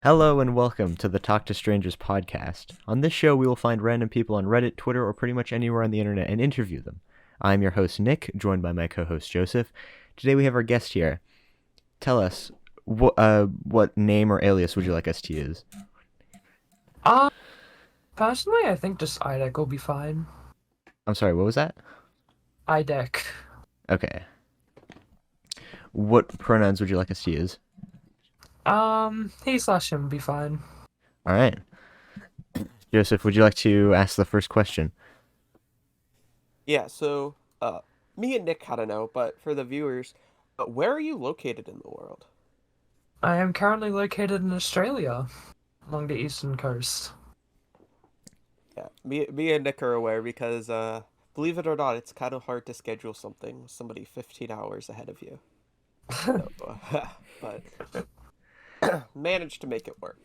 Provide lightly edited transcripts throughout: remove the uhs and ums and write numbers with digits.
Hello and welcome to the Talk to Strangers podcast. On this show, we will find random people on Reddit, Twitter, or pretty much anywhere on the internet and interview them. I'm your host, Nick, joined by my co host, Joseph. Today we have our guest here. Tell us, what name or alias would you like us to use? Uh, Personally, I think just Idek will be fine. I'm sorry, what was that? Idek. Okay. What pronouns would you like us to use? He/him will be fine. All right. Joseph, would you like to ask the first question? Yeah, so me and Nick kind of know, but for the viewers, where are you located in the world? I am currently located in Australia, along the eastern coast. Yeah, me and Nick are aware because believe it or not, it's kind of hard to schedule something with somebody 15 hours ahead of you. So, but managed to make it work.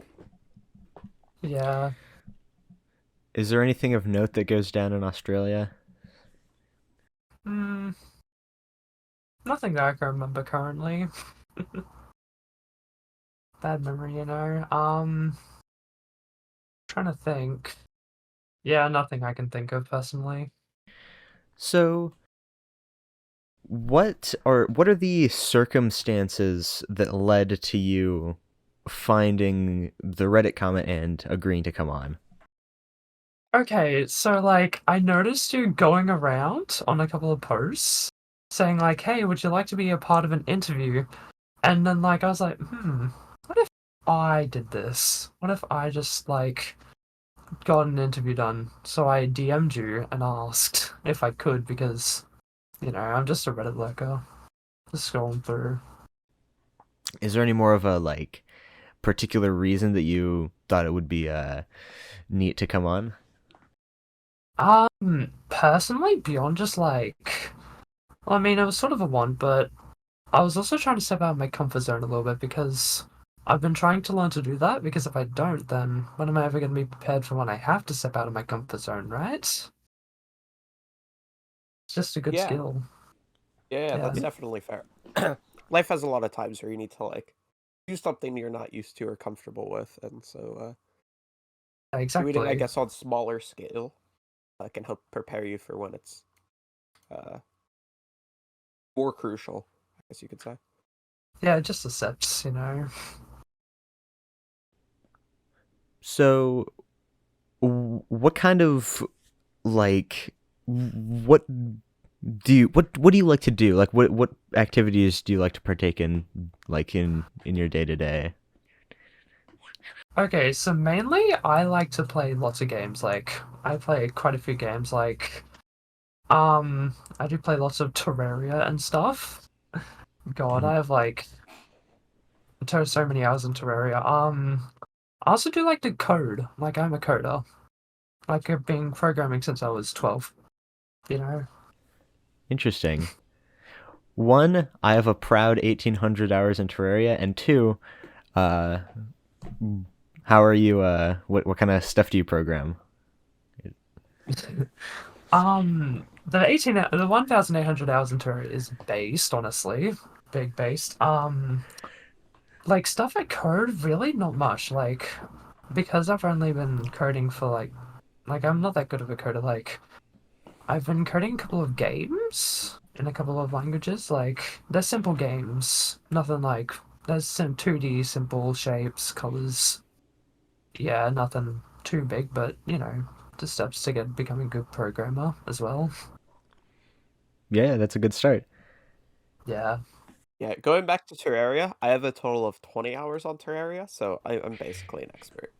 Yeah. Is there anything of note that goes down in Australia? Hmm. Nothing that I can remember currently. Bad memory, you know. Trying to think. Yeah, nothing I can think of personally. So, what are the circumstances that led to you finding the Reddit comment and agreeing to come on? Okay, so I noticed you going around on a couple of posts saying hey, would you like to be a part of an interview? And then I was like, what if I did this? What if I just got an interview done? So I DM'd you and asked if I could because, I'm just a Reddit lurker. Just scrolling through. Is there any more of a particular reason that you thought it would be neat to come on? Personally, beyond just well, I mean, it was sort of a want, but I was also trying to step out of my comfort zone a little bit because I've been trying to learn to do that because if I don't, then when am I ever going to be prepared for when I have to step out of my comfort zone, right? It's just a good Yeah, skill. yeah, Yeah, that's definitely fair. Life has a lot of times where you need to do something you're not used to or comfortable with, and so doing it, I exactly. guess, on smaller scale can help prepare you for when it's uh, more crucial, I guess you could say. Yeah, just the steps. So, what kind of like what what do you like to do? Like what activities do you like to partake in in your day to day? Okay, so mainly I like to play lots of games. I play quite a few games. I do play lots of Terraria and stuff. God, I have so many hours in Terraria. I also do like to code. I'm a coder. I've been programming since I was 12, you know? Interesting. One, I have a proud 1,800 hours in Terraria, and two, uh, how are you? What kind of stuff do you program? The 1,800 hours in Terraria is based, honestly. Big based. Stuff I code, really not much. Because I've only been coding for I'm not that good of a coder. I've been coding a couple of games in a couple of languages. They're simple games. Nothing there's some 2D simple shapes, colors. Yeah, nothing too big, but the steps to becoming a good programmer as well. Yeah, that's a good start. Yeah. Yeah, going back to Terraria, I have a total of 20 hours on Terraria, so I'm basically an expert.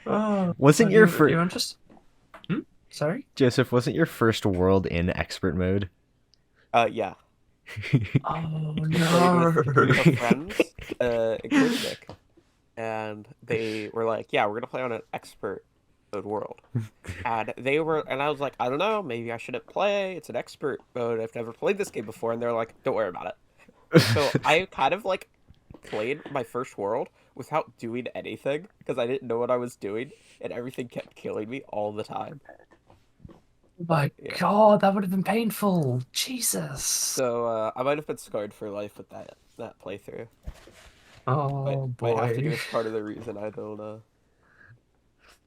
Oh, Wasn't have your you first you interested? Hmm? Sorry. Joseph? Wasn't your first world in expert mode? Yeah, Oh played with a group of no. friends, including Nick, and they were like, "Yeah, we're gonna play on an expert mode world." And I was like, "I don't know, maybe I shouldn't play. It's an expert mode. I've never played this game before." And they're like, "Don't worry about it." So I kind of played my first world without doing anything because I didn't know what I was doing, and everything kept killing me all the time. But My yeah, God, that would have been painful. Jesus. so I might have been scarred for life with that playthrough. Oh Might have to do boy. with part of the reason I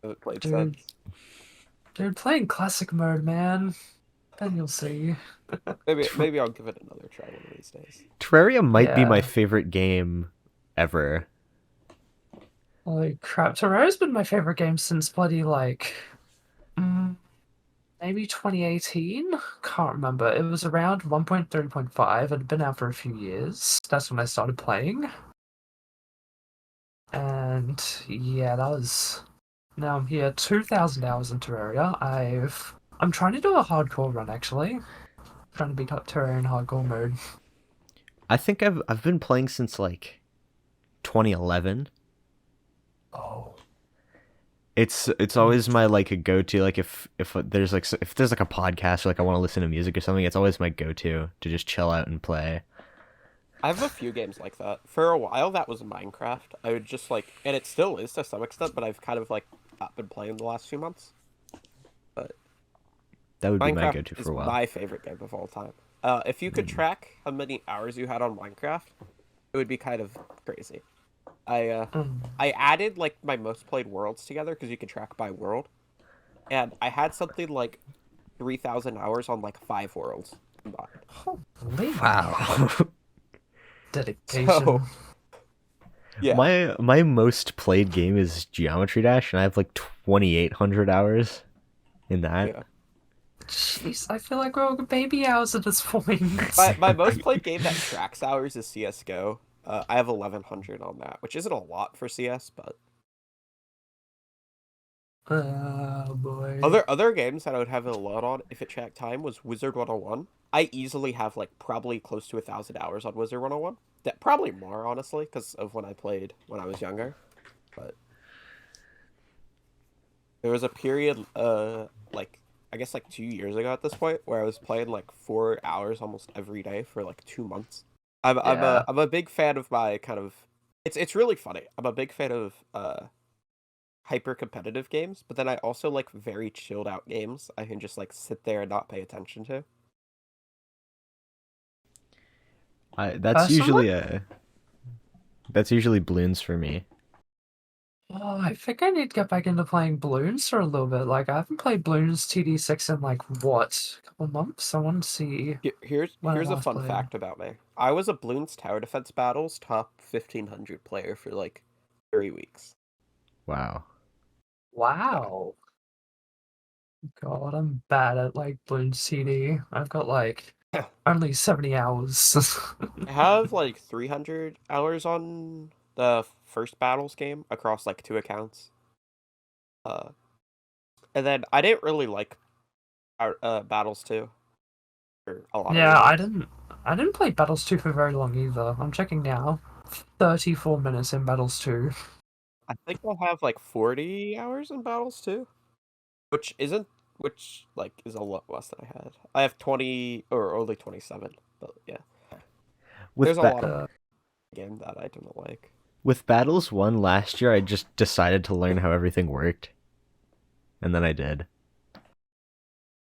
haven't played Dude, since. dude, playing classic mode, man. Then you'll see. Maybe I'll give it another try one of these days. Terraria might be my Yeah. favorite game ever. Holy crap. Terraria's been my favorite game since bloody, mm, maybe 2018? Can't remember. It was around 1.3.5. It had been out for a few years. That's when I started playing. And yeah, that was. Now I'm here, 2,000 hours in Terraria. I'm trying to do a hardcore run actually. Trying to beat up Terraria in hardcore mode. I think I've been playing since like 2011. Oh. It's always my like a go-to, like if there's like if there's like a podcast or like I want to listen to music or something, it's always my go-to to just chill out and play. I have a few games like that. For a while, that was Minecraft. I would just like, and it still is to some extent, but I've kind of like not been playing the last few months. But That would be my Minecraft go-to is for a while. my favorite game of all time. If you could track how many hours you had on Minecraft, it would be kind of crazy. Mm. I added like my most played worlds together because you can track by world, and I had something like 3,000 hours on like 5 worlds combined. Holy Wow. dedication. So yeah, My most played game is Geometry Dash, and I have like 2,800 hours in that. yeah. Jeez, I feel like we're all baby hours at this point. My most played game that tracks hours is CS:GO. I have 1,100 on that, which isn't a lot for CS, but Oh boy. other games that I would have a lot on if it tracked time was Wizard 101. I easily have like probably close to 1,000 hours on Wizard 101. That probably more honestly because of when I played when I was younger. But there was a period, like I guess like 2 years ago at this point, where I was playing like 4 hours almost every day for like 2 months. Yeah. I'm a big fan of my kind of. It's really funny. I'm a big fan of hyper competitive games, but then I also like very chilled out games. I can just like sit there and not pay attention to. That's Personally, usually balloons for me. oh, I think I need to get back into playing Bloons for a little bit. Like, I haven't played Bloons TD6 in like what, a couple months? I want to see when I Here's a last fun played. fact about me. I was a Bloons Tower Defense Battles top 1,500 player for like 3 weeks. Wow. Yeah. Wow. God, I'm bad at like Bloons TD. I've got like only 70 hours. I have like 300 hours on the first Battles game across like 2 accounts. Uh, and then I didn't really like our Battles 2 for a lot of Yeah, reasons. I didn't play Battles 2 for very long either. I'm checking now. 34 minutes in Battles 2. I think I have like 40 hours in Battles 2, which isn't which like is a lot less than I had. I have 20 or only 27, but yeah. There's With a lot of Uh, game that I don't like. with Battles 1 last year, I just decided to learn how everything worked, and then I did.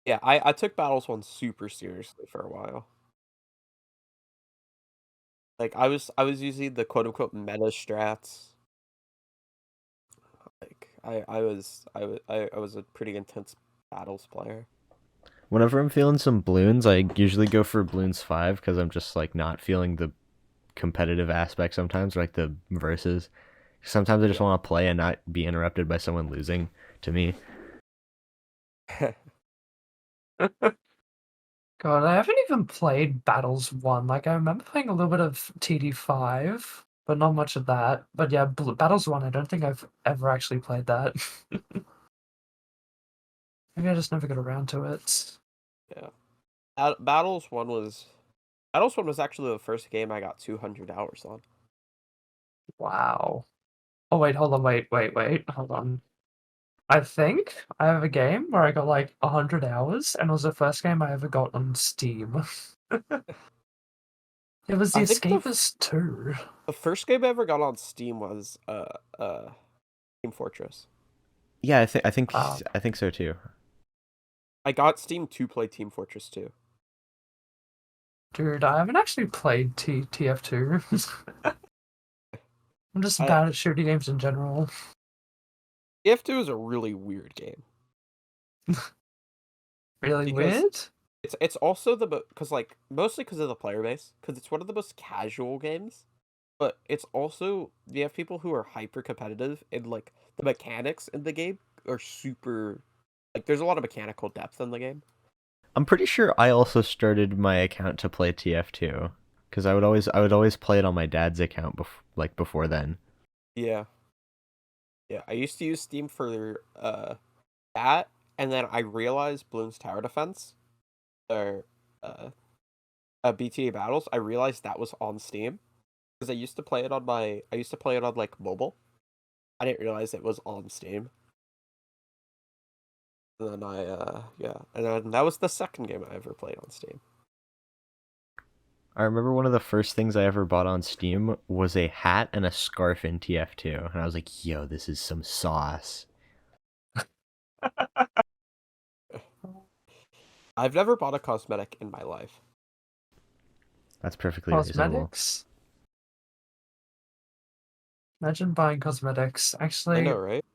Yeah, I took Battles 1 super seriously for a while. Like I was using the quote unquote meta strats. Like I was a pretty intense Battles player. Whenever I'm feeling some balloons, I usually go for balloons 5 because I'm just like not feeling the competitive aspect sometimes, like the verses. Sometimes I just Yeah. want to play and not be interrupted by someone losing to me. God, I haven't even played Battles 1. Like, I remember playing a little bit of TD5, but not much of that. But yeah, Battles 1, I don't think I've ever actually played that. Maybe I just never got around to it. Yeah. Battles 1 was actually the first game I got 200 hours on. Wow. Oh, wait, hold on, wait, hold on. I think I have a game where I got like 100 hours, and it was the first game I ever got on Steam. It was The I think Escapist 2. the first game I ever got on Steam was Team Fortress. Yeah, Um, I think so too. I got Steam to play Team Fortress 2. Dude, I haven't actually played TF2. I'm just I bad at shooting games in general. TF2 is a really weird game Really because weird? it's also because like mostly because of the player base because it's one of the most casual games, but it's also you have people who are hyper competitive and like the mechanics in the game are super like there's a lot of mechanical depth in the game. I'm pretty sure I also started my account to play TF2 because I would always play it on my dad's account before then. Yeah. Yeah, I used to use Steam for that, and then I realized Bloons Tower Defense or uh, BTA Battles. I realized that was on Steam because I used to play it on like mobile. I didn't realize it was on Steam. And then and then that was the second game I ever played on Steam. I remember one of the first things I ever bought on Steam was a hat and a scarf in TF2, and I was like, "Yo, this is some sauce." I've never bought a cosmetic in my life. That's perfectly reasonable. Cosmetics? Imagine buying cosmetics. I know, Actually, right?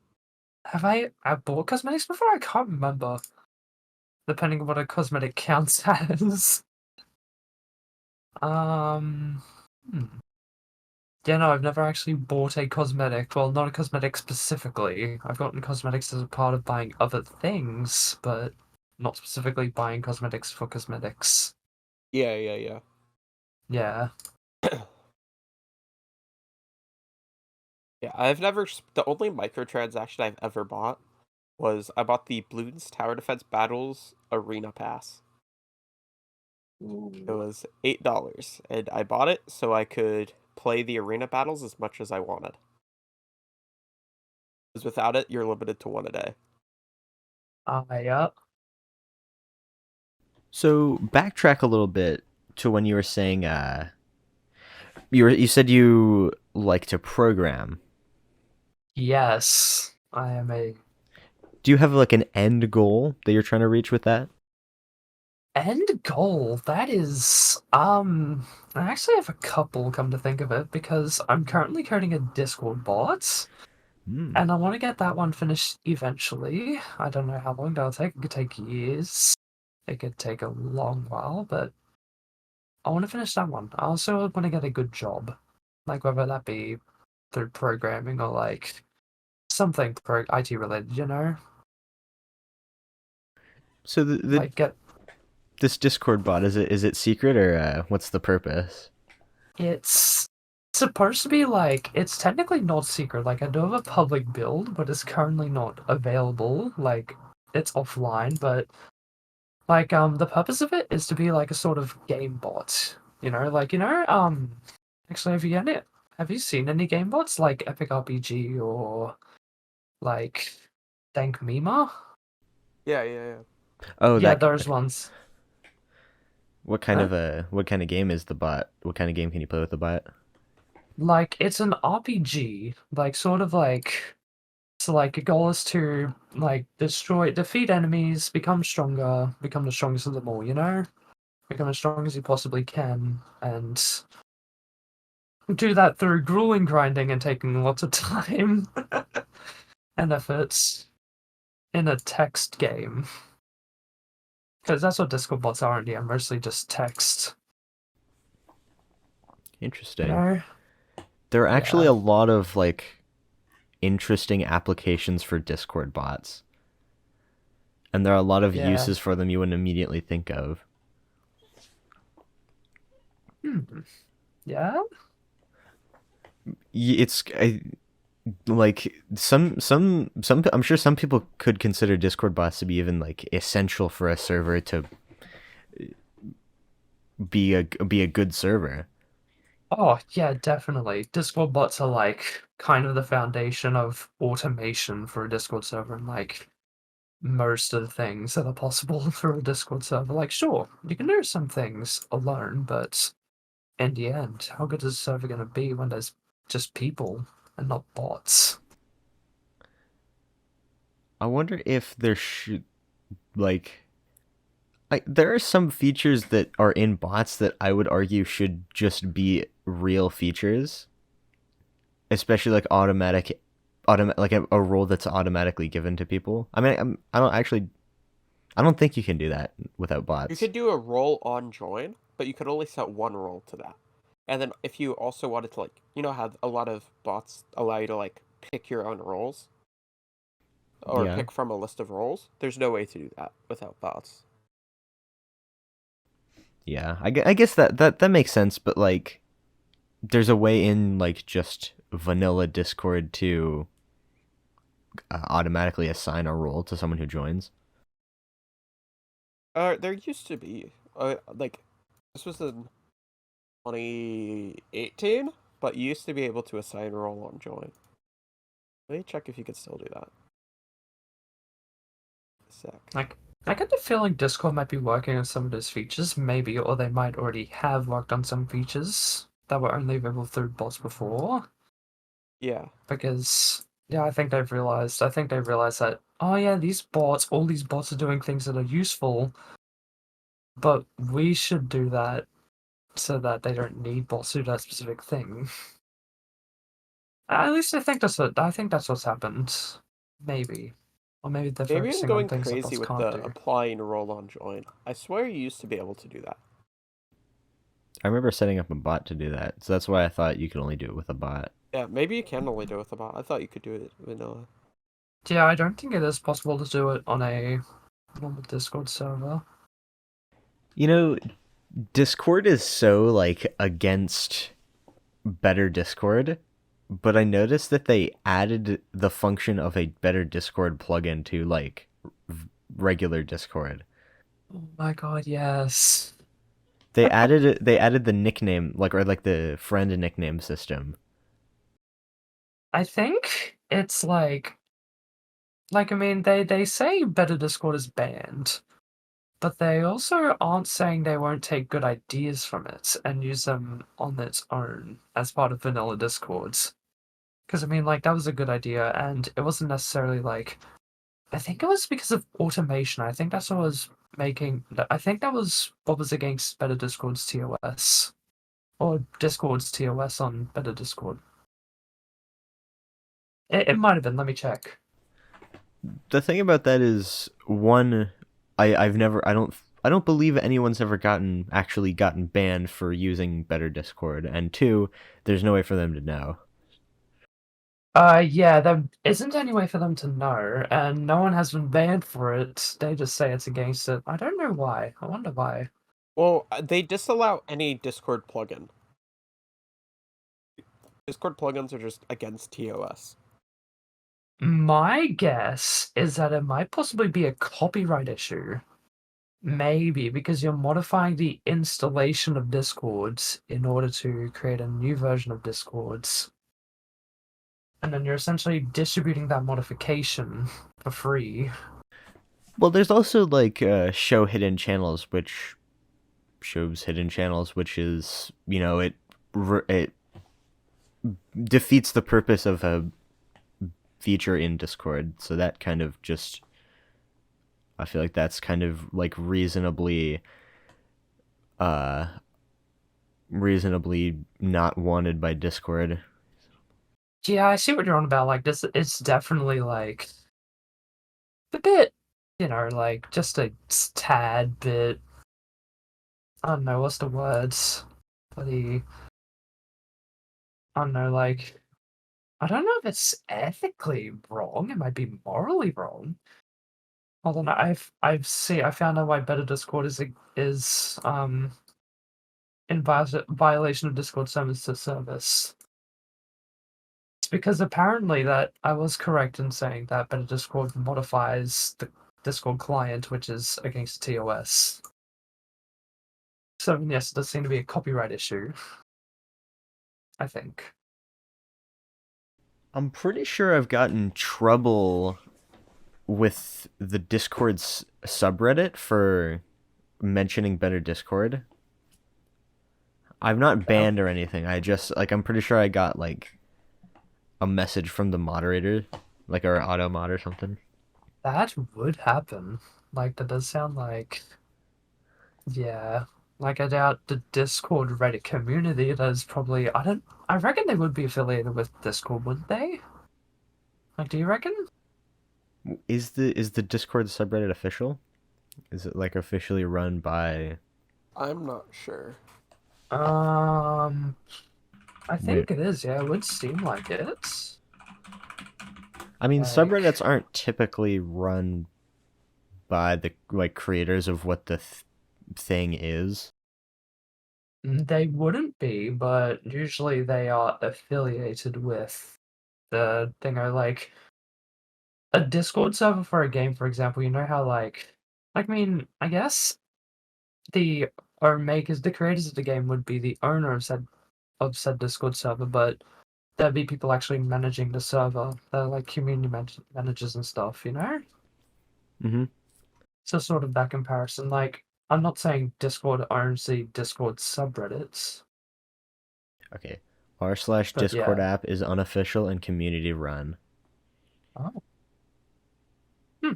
have I bought cosmetics before? I can't remember. Depending on what a cosmetic counts as. Um, hmm. Yeah, no, I've never actually bought a cosmetic. Well, not a cosmetic specifically. I've gotten cosmetics as a part of buying other things, but not specifically buying cosmetics for cosmetics. Yeah. Yeah. Yeah, the only microtransaction I've ever bought was I bought the Bloons Tower Defense Battles Arena Pass. It was $8, and I bought it so I could play the arena battles as much as I wanted. Because without it, you're limited to one a day. Yeah. So backtrack a little bit to when you were saying you said you like to program. Yes, I am a Do you have like an end goal that you're trying to reach with that? end goal. That is, I actually have a couple, come to think of it, because I'm currently coding a Discord bot, Hmm. and I want to get that one finished eventually. I don't know how long that'll take. It could take years. It could take a long while, but I want to finish that one. I also want to get a good job, like whether that be through programming or like something IT related, you know? So the Like get this Discord bot, is it secret, or what's the purpose? it's supposed to be like it's technically not secret. Like I do have a public build, but it's currently not available. Like it's offline, but like the purpose of it is to be like a sort of game bot. Actually have you seen any game bots like Epic RPG or like Dank Mima? Yeah. Oh, Yeah, that those ones. Huh? what kind of game is the bot? What kind of game can you play with the bot? Like it's an RPG, like sort of like so like your goal is to like defeat enemies, become stronger, become the strongest of them all, you know? Become as strong as you possibly can, and do that through grueling grinding and taking lots of time and efforts in a text game. Because that's what Discord bots are in the end, mostly just text. You Interesting. know? There are actually Yeah. a lot of like interesting applications for Discord bots, and there are a lot of Yeah. uses for them you wouldn't immediately think of. Hmm. Yeah? It's like some. I'm sure some people could consider Discord bots to be even like essential for a server to be a good server. Oh, yeah, definitely. Discord bots are like kind of the foundation of automation for a Discord server and like most of the things that are possible for a Discord server. Like, sure, you can do some things alone, but in the end, how good is a server going to be when there's just people and not bots? I wonder if there should like there are some features that are in bots that I would argue should just be real features. especially like like a role that's automatically given to people. I mean, I don't think you can do that without You bots. could do a role on join, but you could only set one role to that. And then if you also wanted to like, you know how a lot of bots allow you to like pick your own roles or Yeah. pick from a list of roles, there's no way to do that without bots. Yeah, I guess that makes sense, but like, there's a way in like just vanilla Discord to automatically assign a role to someone who joins. There used to be like this was in 2018, but you used to be able to assign role on join. Let me check if you could still do that. A sec. Like, I get the feeling Discord might be working on some of those features, maybe, or they might already have worked on some features that were only available through bots before. Yeah. Because yeah, I think they've realized. I think they've realized that. Oh yeah, all these bots are doing things that are useful, but we should do that so that they don't need bots to do that specific thing. At least I think that's what's happened. Maybe. Or maybe they're Maybe I'm focusing on going things that crazy bots with can't the do. applying role on join. I swear you used to be able to do that. I remember setting up a bot to do that, so that's why I thought you could only do it with a bot. Yeah, maybe you can only do it with a bot. I thought you could do it vanilla. Yeah, I don't think it is possible to do it on a normal Discord server. You know, Discord is so like against better Discord, but I noticed that they added the function of a better Discord plugin to like regular Discord. Oh my god, yes. They added the nickname like or like the friend nickname system. I think it's I mean they say better Discord is banned, but they also aren't saying they won't take good ideas from it and use them on its own as part of vanilla Discords. Because I mean that was a good idea and it wasn't necessarily I think it was because of automation. I think that's what was I think that was what was against better Discord's TOS. Or Discord's TOS on better Discord. It might have been, let me check. The thing about that is one, I don't believe anyone's ever actually gotten banned for using better Discord, and two, there's no way for them to know. Yeah, there isn't any way for them to know, and no one has been banned for it. They just say it's against it. I don't know why. I wonder why. Well, they disallow any Discord plugin. Discord plugins are just against TOS. My guess is that it might possibly be a copyright issue. Maybe because you're modifying the installation of Discords in order to create a new version of Discords. And then you're essentially distributing that modification for free. Well, there's also like show hidden channels, which shows hidden channels, which is it defeats the purpose of a feature in Discord. So that kind of just I feel like that's kind of like uh reasonably not wanted by Discord. Yeah, I see what you're on about. Like this, it's definitely a bit, just a tad bit. I don't know what's the words. Bloody, I don't know. I don't know if it's ethically wrong. It might be morally wrong. Hold on, I found out why Better Discord is in violation of Discord service to service. It's because apparently that I was correct in saying that Better Discord modifies the Discord client, which is against TOS. So yes, it does seem to be a copyright issue. I think. I'm pretty sure I've gotten trouble with the Discord's subreddit for mentioning better Discord. I'm not Oh, banned or anything. I just like I'm pretty sure I got like a message from the moderator, like our auto mod or something. that would happen. That does sound yeah. Like, I doubt the Discord Reddit community, there's probably, I reckon they would be affiliated with Discord, wouldn't they? Like, do you reckon? Is the Discord subreddit official? Is it like officially run by? I'm not sure. Um, I Wait, think it is, yeah, it would seem like it. I mean, Like, subreddits aren't typically run by the like creators of what the thing is. they wouldn't be, but usually they are affiliated with the thing. I like a Discord server for a game, for example. You know how I mean, I guess the the creators of the game would be the owner of said Discord server, but there'd be people actually managing the server. They're like community managers and stuff, you know? Mm-hmm. So sort of that comparison. Like, I'm not saying Discord owns the Discord subreddits, Okay. R// but Discord yeah. app is unofficial and community run. Oh. Hmm.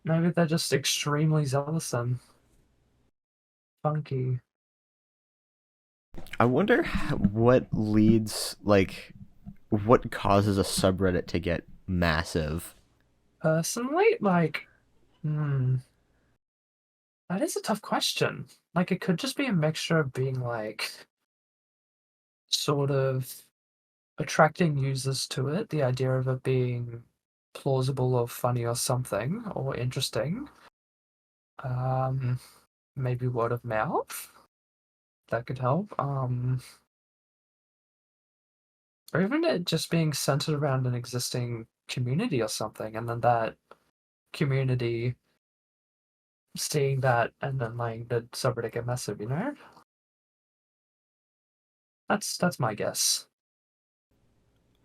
Maybe they're just extremely zealous and funky. I wonder what leads, like, what causes a subreddit to get massive. Personally, like, hmm, that is a tough question. Like, it could just be a mixture of being like sort of attracting users to it, the idea of it being plausible or funny or something or interesting. Um, maybe word of mouth that could help. Or even it just being centered around an existing community or something, and then that community seeing that and then letting the subreddit get massive, you know? That's my guess.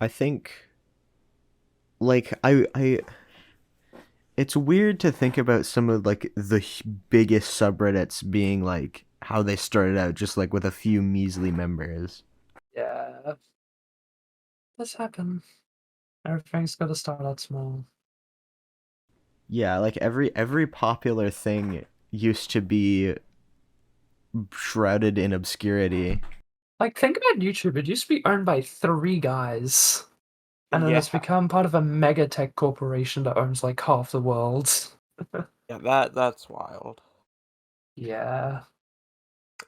I think, like, I it's weird to think about some of like the biggest subreddits being like how they started out just like with a few measly members. Yeah, this happen. Everything's got to start out small. Yeah, like every popular thing used to be shrouded in obscurity. Like, think about YouTube. It used to be owned by three guys, and then Yeah, it's become part of a mega tech corporation that owns like half the world. yeah, that's wild. Yeah.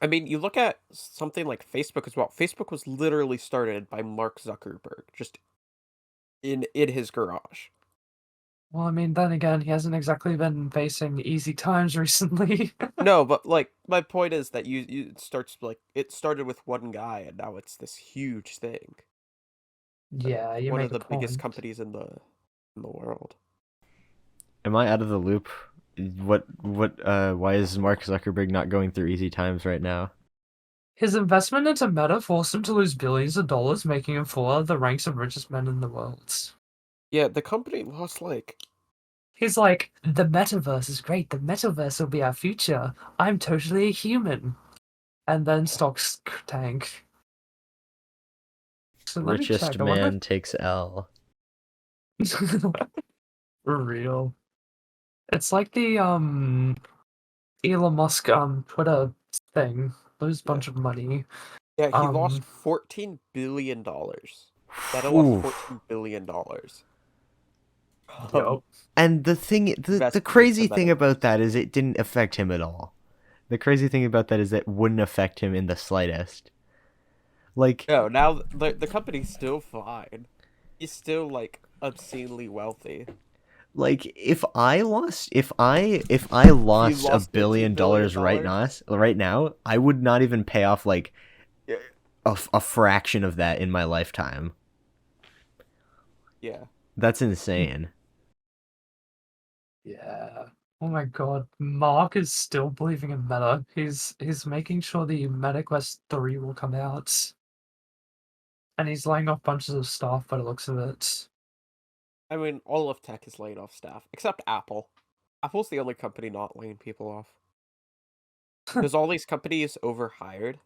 I mean, you look at something like Facebook as well. Facebook was literally started by Mark Zuckerberg, just in his garage. Well, I mean, then again, he hasn't exactly been facing easy times recently. No, but like my point is that it starts like it started with one guy and now it's this huge thing. Yeah, you One make of a the biggest point. companies in the world. Am I out of the loop? Why is Mark Zuckerberg not going through easy times right now? His investment into Meta forced him to lose billions of dollars, making him fall out of the ranks of richest men in the world. Yeah, the company lost like He's like, the metaverse is great. The metaverse will be our future. I'm totally a human. And then stocks tank. So let me Richest check. I wonder man takes L. if for real. It's like the Elon Musk Twitter thing. Lose a yeah. bunch of money. Yeah, he lost Um $14 billion. Meta lost Oof. $14 billion. Yup. And the Invested into crazy thing metaverse. about that is it didn't affect him at all. The crazy thing about that is that it wouldn't affect him in the slightest. Like No, now the company's still fine. He's still like obscenely wealthy. like if I If you lost a lost billion $15 billion, dollars right now, I would not even pay off like a fraction of that in my lifetime. yeah. That's insane. Yeah. Oh my god. Mark is still believing in Meta. He's making sure the Meta Quest 3 will come out. And he's laying off bunches of staff by the looks of it. I mean, all of tech is laying off staff, except Apple. Apple's the only company not laying people off. Because all these companies overhired.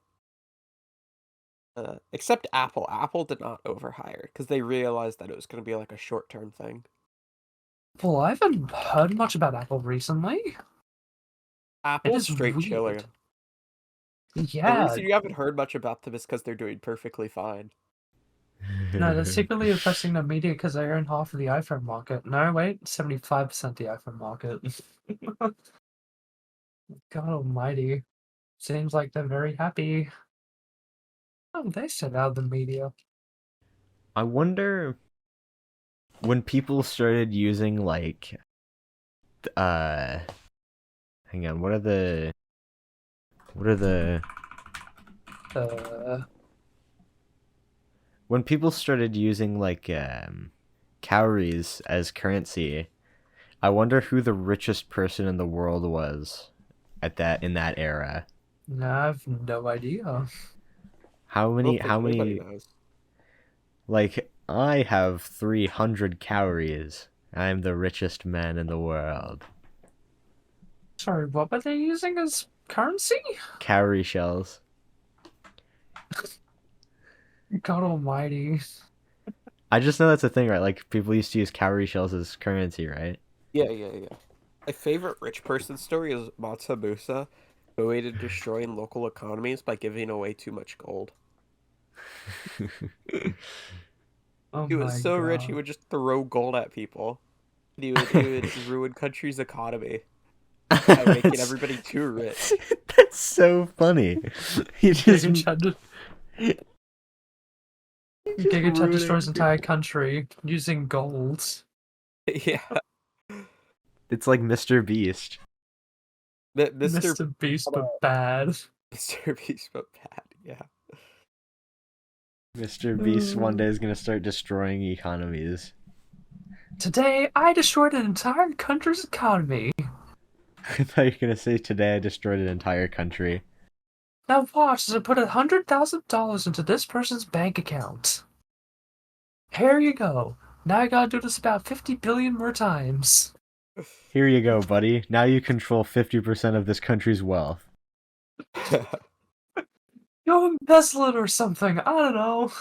Except Apple. Apple did not overhire because they realized that it was going to be like a short-term thing. Well, I haven't heard much about Apple recently. It Apple's is straight weird. chilling. The Yeah, reason you haven't heard much about them is because they're doing perfectly fine. no, they're secretly oppressing the media because they own half of the iPhone market. No, wait, 75% the iPhone market. God almighty. Seems like they're very happy. Oh, they said out of the media. I wonder when people started using like hang on, what are the Uh, when people started using like cowries as currency, I wonder who the richest person in the world was in that era. no, I have no idea. I don't think How anybody many knows. like I have 300 cowries. I'm the richest man in the world. Sorry, what were they using as currency? Cowrie shells. God almighty. I just know that's a thing, right? Like people used to use cowrie shells as currency, right? Yeah. My favorite rich person story is Mansa Musa going and destroying local economies by giving away too much gold. Oh He was my so rich he god. would just throw gold at people. And he would ruin countries' economy by making that's, everybody too rich. that's so funny. He just Giga Chad destroys ruining entire people. country using gold. Yeah, It's like Mr. Beast. Mr. Mr. Beast, but bad. Mr. Beast, but bad. Yeah. Mr. Beast one day is gonna start destroying economies. Today, I destroyed an entire country's economy. I thought you were gonna say today I destroyed an entire country. Now watch as I put $100,000 into this person's bank account. Here you go. Now I gotta do this about 50 billion more times. Here you go, buddy. Now you control 50% of this country's wealth. Go embezzle it or something. I don't know.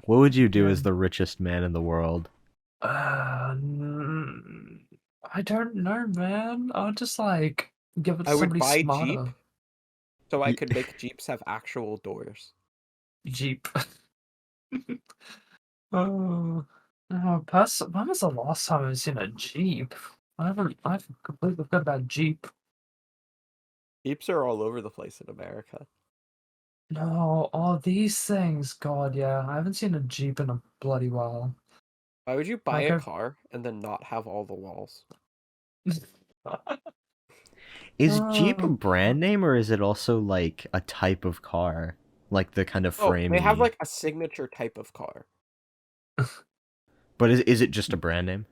What would you do Yeah. as the richest man in the world? I don't know, man. I'll just like give it to I would somebody buy Jeep smarter. so I could make Jeeps have actual doors. Jeep. Oh, when was the last time I've seen a Jeep? I've completely forgot about Jeep. Jeeps are all over the place in America. No, all these things. God, yeah. I haven't seen a Jeep in a bloody while. Why would you buy Like, a car and then not have all the walls? Is Jeep a Oh, brand name or is it also like a type of car? Like the kind of Oh, they have framey. like a signature type of car. But is it just a brand name?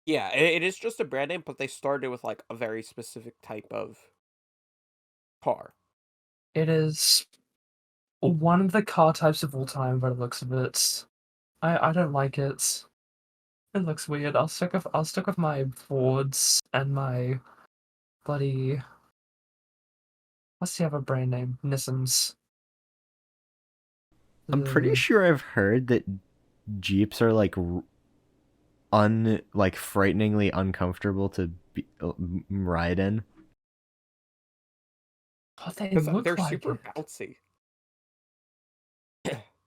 Yeah, it is just a brand name, but they started with like a very specific type of car. it is one of the car types of all time by the looks of it. I don't like it. It looks weird. I'll stick with my Fords and my bloody what's the other brand name? Nissans. I'm pretty Ugh. sure I've heard that Jeeps are like like frighteningly uncomfortable to ride in. What they Because look they're like super it. bouncy.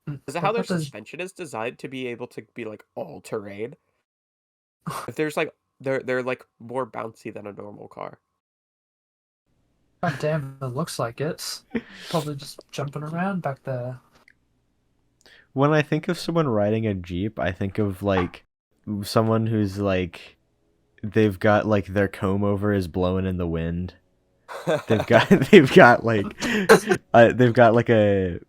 Mm, Is that how they've their got those suspension is designed to be able to be like all terrain? If there's like they're like more bouncy than a normal car. God damn, it looks like it. Probably just jumping around back there. When I think of someone riding a Jeep, I think of like someone who's like they've got like their comb over is blowing in the wind. They've got like they've got like a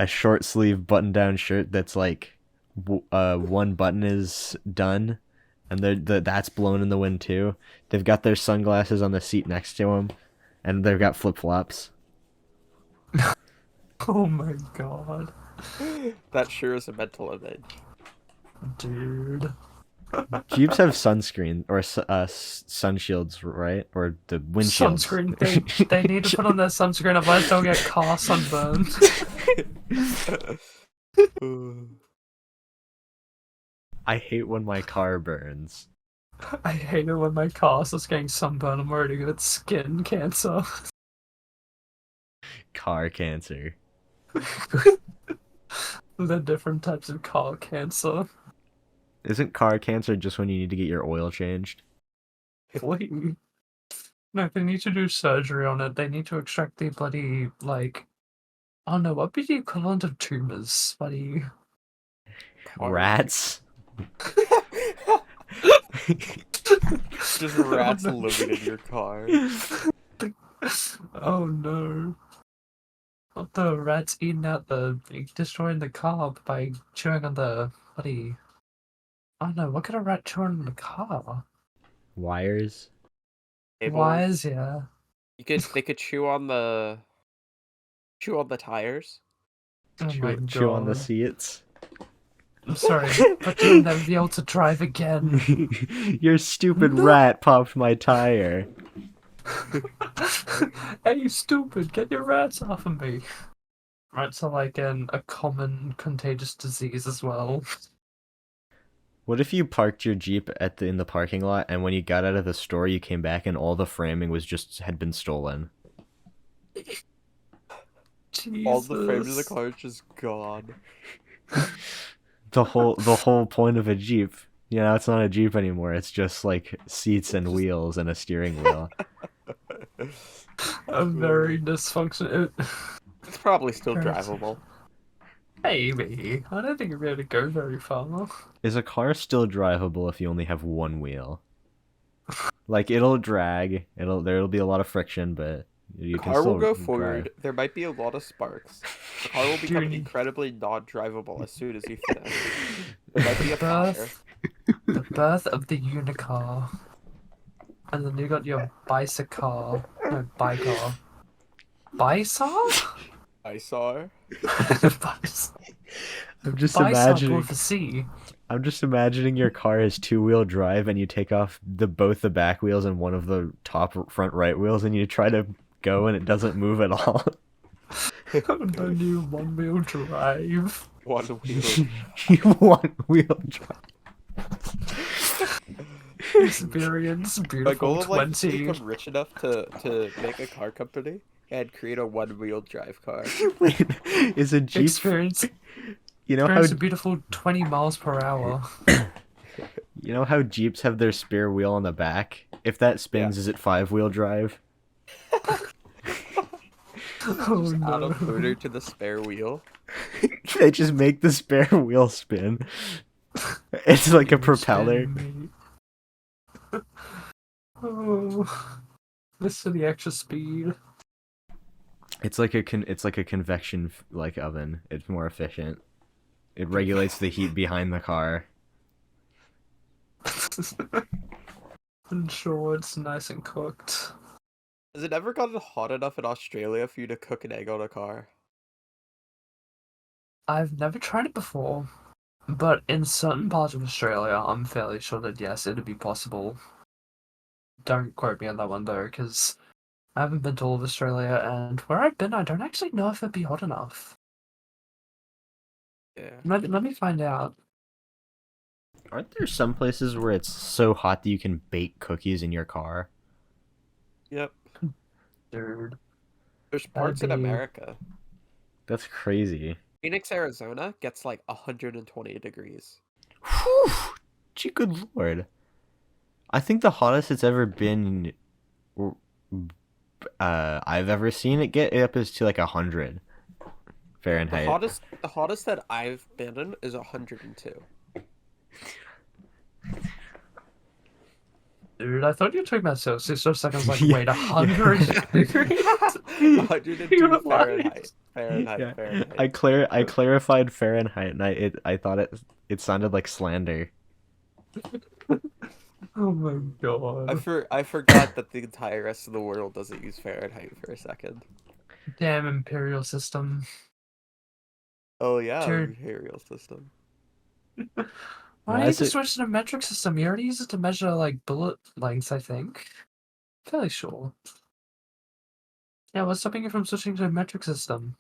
short sleeve button down shirt that's like one button is done and that's blown in the wind too. They've got their sunglasses on the seat next to them and they've got flip-flops. Oh my god, That sure is a mental image. dude. Jeeps have sunscreen or sun shields, right? Or the windshields. Sunscreen. They need to put on their sunscreen, otherwise they'll get car sunburn. I hate when my car burns. I hate it when my car starts getting sunburn. I'm worried to get skin cancer. car cancer. The different types of car cancer. Isn't car cancer just when you need to get your oil changed? Wait. No, they need to do surgery on it. They need to extract the bloody, like... Oh no, what would be the equivalent of tumors, buddy? Rats? Just rats Oh, no. living in your car. Oh no. Not the rats eating out destroying the car by chewing on the bloody... I don't know, what could a rat chew on the car? Wires? Cables. Wires, yeah. They could chew on the tires. Oh my Chew on the god. seats? I'm sorry, but you'll never be able to drive again. Your stupid No. rat popped my tire. Hey, you stupid, get your rats off of me. Rats are like a common contagious disease as well. What if you parked your Jeep in the parking lot, and when you got out of the store, you came back and all the framing had been stolen? Jesus. All the frames of the car is just gone. The whole point of a Jeep. It's not a Jeep anymore. It's just like seats and wheels and a steering wheel. A very dysfunctional... It's probably still Parents. drivable. Maybe. I don't think it'd be able to go very far. Is a car still drivable if you only have one wheel? Like, it'll drag. There'll be a lot of friction, but you The can car still will go drive. forward. There might be a lot of sparks. The car will become Dude. incredibly non-drivable as soon as you finish. There might be a fire. The birth of the unicar. And then you got your bicycle. No, bicar. Bicar? ISAR. I'm just Bicycle imagining. with a C. I'm just imagining your car has two-wheel drive, and you take off both the back wheels and one of the top front right wheels, and you try to go, and it doesn't move at all. No new one-wheel drive. One wheel. One-wheel drive. Experience My beautiful goal of like to 20. become rich enough to make a car company and create a one-wheel drive car. Wait, is a Jeep? Experience You know how a beautiful 20 miles per hour. how Jeeps have their spare wheel on the back? If that spins, is it five-wheel drive? Oh Add a no. motor to the spare wheel. They just make the spare wheel spin. It's like a propeller. Oh, this for the extra speed. It's like a convection oven. It's more efficient. It regulates the heat behind the car. Ensure it's nice and cooked. Has it ever gotten hot enough in Australia for you to cook an egg on a car? I've never tried it before, but in certain parts of Australia, I'm fairly sure that yes, it'd be possible. Don't quote me on that one though, because I haven't been to all of Australia, and where I've been, I don't actually know if it'd be hot enough. Yeah. Let me find out. Aren't there some places where it's so hot that you can bake cookies in your car? Yep. Dude. There's parts in be- America. That's crazy. Phoenix, Arizona gets like 120 degrees. Whew! Gee, good lord. I think the hottest it's ever been, I've ever seen it get up is to like 100 Fahrenheit. The hottest that I've been in is 102. Dude, I thought you were talking about Celsius for a second. I was like, Yeah, wait, 100 degrees? 102 You're Fahrenheit. Yeah. Fahrenheit. I clarified Fahrenheit, and I thought it sounded like slander. Oh my god. I forgot that the entire rest of the world doesn't use Fahrenheit for a second. Damn imperial system. Oh yeah, Dude. imperial system. Why do you Why need is to it- switch to metric system? You already use it to measure like bullet lengths, I think. Fairly sure. Yeah, what's stopping you from switching to a metric system?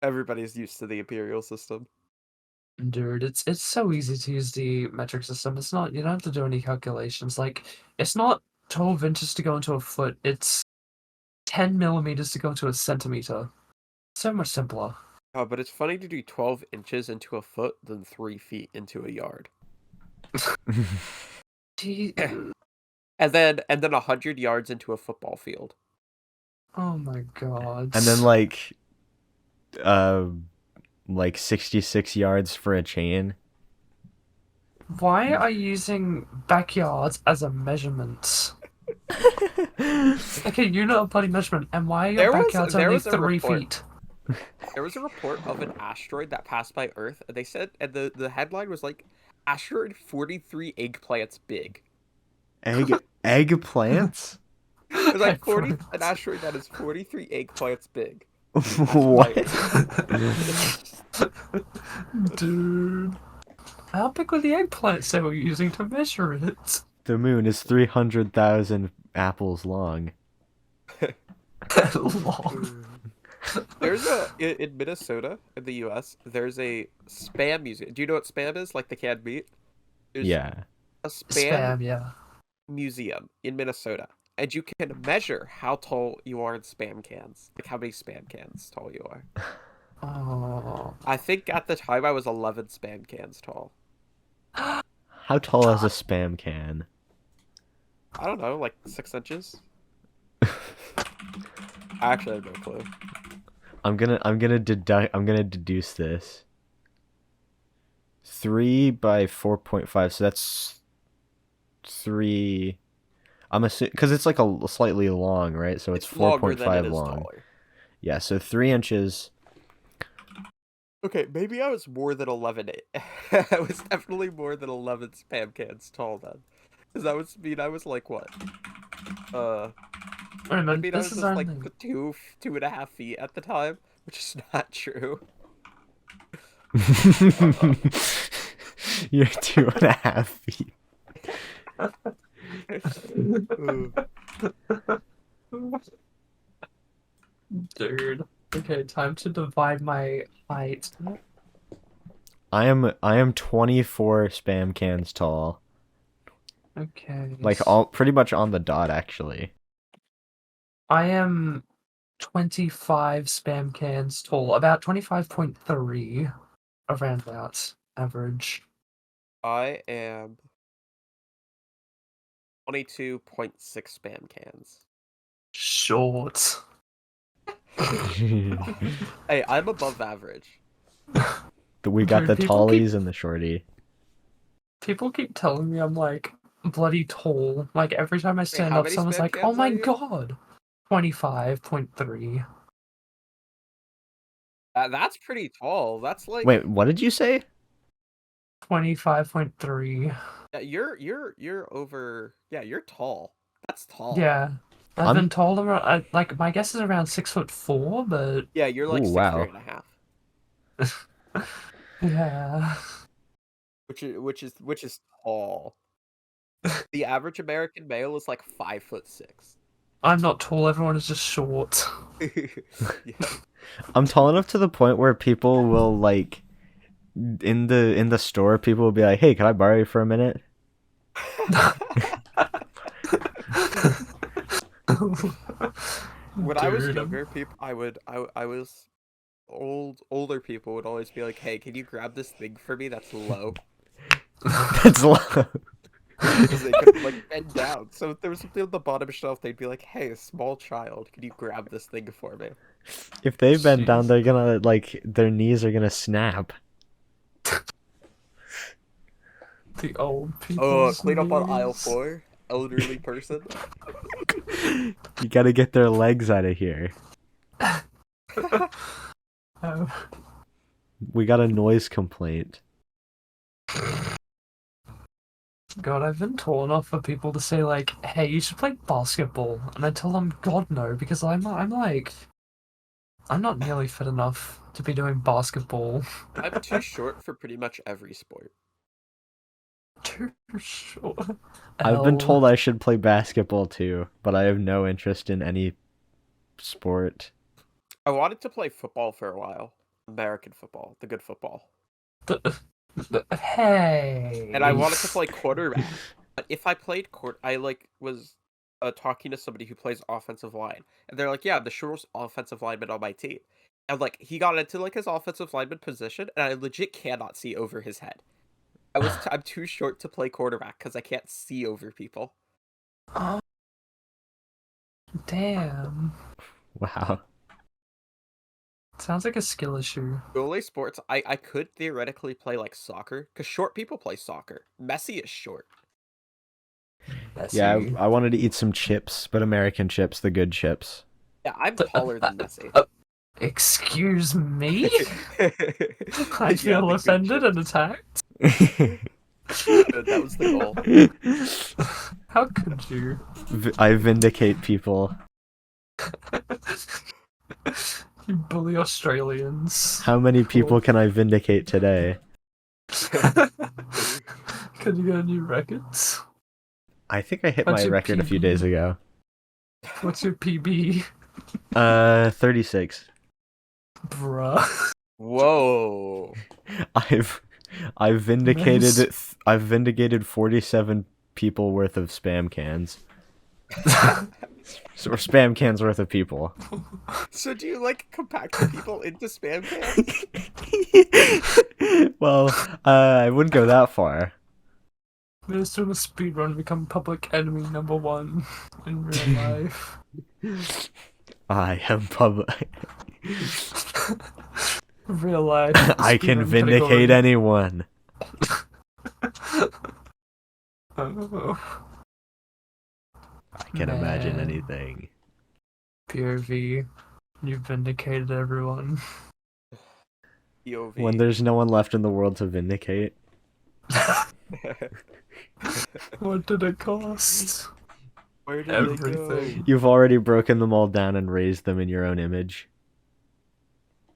Everybody's used to the imperial system. Dude, it's so easy to use the metric system. It's not, you don't have to do any calculations. Like, it's not 12 inches to go into a foot. It's 10 millimeters to go to a centimeter. So much simpler. Oh, but it's funny to do 12 inches into a foot than 3 feet into a yard. Gee, And then 100 yards into a football field. oh my god. And then like 66 yards for a chain. Why are you using backyards as a measurement? Okay, you're not a bloody measurement, and why are your backyards only 3 feet? There was a report of an asteroid that passed by Earth. They said, and the headline was like, asteroid 43 eggplants big. Eggplants? It was like an asteroid that is 43 eggplants big. What? Dude. How big were the eggplants they were using to measure it? The moon is 300,000 apples long. Long. There's in Minnesota, in the U.S., there's a spam museum. Do you know what spam is? Like the canned meat? There's Yeah. a spam yeah. museum in Minnesota, and you can measure how tall you are in spam cans, like how many spam cans tall you are. Oh. I think at the time I was 11 spam cans tall. How tall is a spam can? I don't know, like 6 inches. I actually have no clue. I'm gonna deduce this. 3 by 4.5, so that's 3. I'm assuming because it's like a slightly long, right? So it's longer than 4.5 it is long. taller. Yeah, so 3 inches. Okay, maybe I was more than 11. I was definitely more than 11 spam cans tall then. Because that would mean I was like what? Wait a minute, I mean I this was is just like only... 2.5 feet at the time, which is not true. You're 2.5 feet. Dude. Okay, time to divide my height. I am 24 spam cans tall. Okay. Like pretty much on the dot actually. I am 25 spam cans tall, about 25.3, around that average. I am 22.6 spam cans. Short. Hey, I'm above average. We got Dude, the people tallies and the shorty. People keep telling me I'm like bloody tall. Like every time I stand how up, many someone's spam like, "Oh cans my are you? god, 25.3." That's pretty tall. That's like Wait, what did you say? 25.3. yeah, you're over. Yeah, you're tall. That's tall. Yeah, I've I'm- been told around. Like my guess is around 6'4", but Yeah, you're like Ooh, 6'3" wow. and a half. yeah. Which is tall. The average American male is like 5'6". I'm not tall. Everyone is just short. Yeah. I'm tall enough to the point where people will like in the store people will be like, "Hey, can I borrow you for a minute?" When I was Dude, younger, I was older people would always be like, "Hey, can you grab this thing for me that's low?" That's low. Because they couldn't like bend down. So if there was something on the bottom shelf, they'd be like, "Hey, a small child, can you grab this thing for me?" If they bend down, Jeez. they're gonna like their knees are gonna snap. The old people. Oh, clean up on aisle 4, elderly person. You gotta get their legs out of here. Oh. We got a noise complaint. God, I've been tall enough for people to say like, "Hey, you should play basketball," and I tell them, "God no," because I'm like, I'm not nearly fit enough to be doing basketball. I'm too short for pretty much every sport. Too short. I've been L. told I should play basketball too, but I have no interest in any sport. I wanted to play football for a while. American football, the good football. Hey. And I wanted to play quarterback. But if I played I like was talking to somebody who plays offensive line, and they're like, "Yeah, the shortest offensive lineman on my team." And like he got into like his offensive lineman position, and I legit cannot see over his head. I'm too short to play quarterback because I can't see over people. Oh, damn. Wow. Sounds like a skill issue. The only sports I could theoretically play like soccer, because short people play soccer. Messi is short. Yeah, Messi. I wanted to eat some chips, but American chips, the good chips. Yeah, I'm taller than Messi. Excuse me? Yeah, I feel the good offended chips. and attacked. That was the goal. How could you? I vindicate people. You bully Australians. How many people can I vindicate today? Can you get a new record? I think I hit What's my your record a few PB? days ago. What's your PB? 36. Bruh. Whoa. I've vindicated Nice. I've vindicated 47 people worth of spam cans. Or spam cans worth of people. So do you like compact the people into spam cans? Well, I wouldn't go that far. There's doing a speedrun to become public enemy number 1 in real life. I am public. Real life. I can speedrun vindicate category. anyone. Oh, I can imagine Man. anything. POV. You vindicated everyone. POV. When there's no one left in the world to vindicate. What did it cost? Where did they Everything. go? You've already broken them all down and raised them in your own image.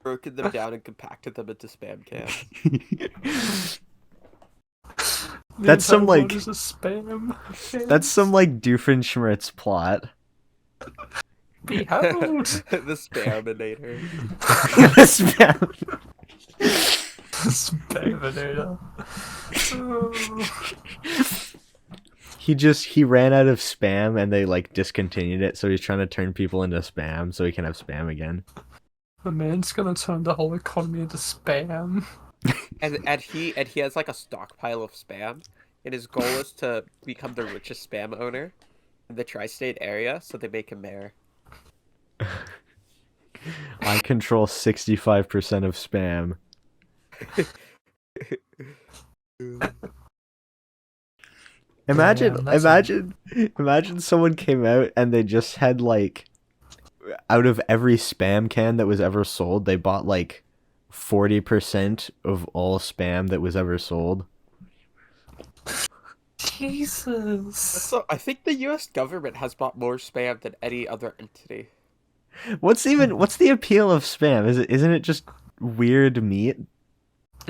Broken them down and compacted them into spam cans. That's some, entire like- world is a spam. That's some like Doofenshmirtz plot. Behold. The Spaminator. Spam. Spaminator. Oh. He ran out of spam and they like discontinued it, so he's trying to turn people into spam so he can have spam again. The man's gonna turn the whole economy into spam. And he has like a stockpile of spam, and his goal is to become the richest spam owner in the tri-state area, so they make him mayor. I control 65% of spam. Imagine, Damn, that's imagine someone came out and they just had like, out of every spam can that was ever sold, they bought like 40% of all spam that was ever sold. Jesus. So I think the U.S. government has bought more spam than any other entity. What's the appeal of spam? Isn't it just weird meat?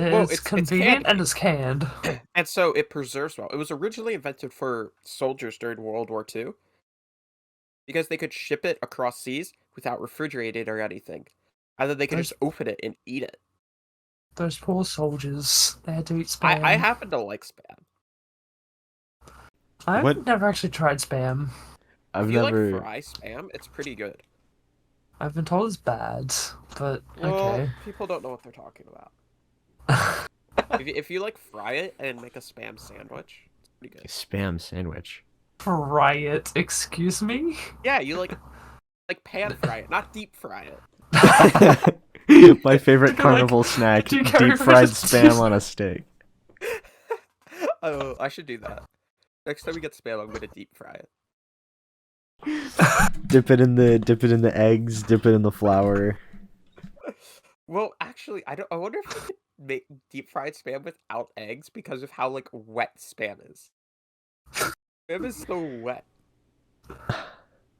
It's, it's convenient canned. and it's canned. And so it preserves well. It was originally invented for soldiers during World War II because they could ship it across seas without refrigerating or anything. And then they could Those- just open it and eat it. Those poor soldiers. They had to eat spam. I happen to like spam. I've What- never actually tried spam. I've If you never. like fry spam, it's pretty good. I've been told it's bad, but Well, okay. people don't know what they're talking about. If you like fry it and make a spam sandwich, it's pretty good. Spam sandwich. Fry it, excuse me? Yeah, you like pan fry it, not deep fry it. My favorite Like, carnival snack: do you carry deep fried this- spam on a stick. Oh, I should do that. Next time we get spam, I'm gonna deep fry it. Dip it in the eggs. Dip it in the flour. Well, actually, I wonder if we could make deep fried spam without eggs because of how like wet spam is. Spam is so wet.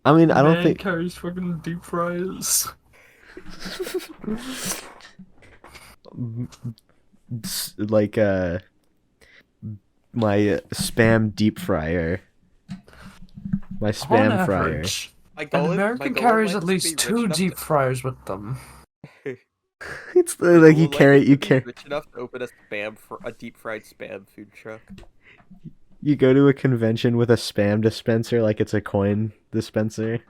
I mean, I don't Man think. carries fucking deep fryers. Like my spam deep fryer. My On spam fryer. average, My an goal is- my American goal in carries life at is to be least rich 2 enough deep to- fryers with them. It's the, like you goal in life carry is you to be carry rich enough to open a deep fried spam food truck. You go to a convention with a spam dispenser like it's a coin dispenser.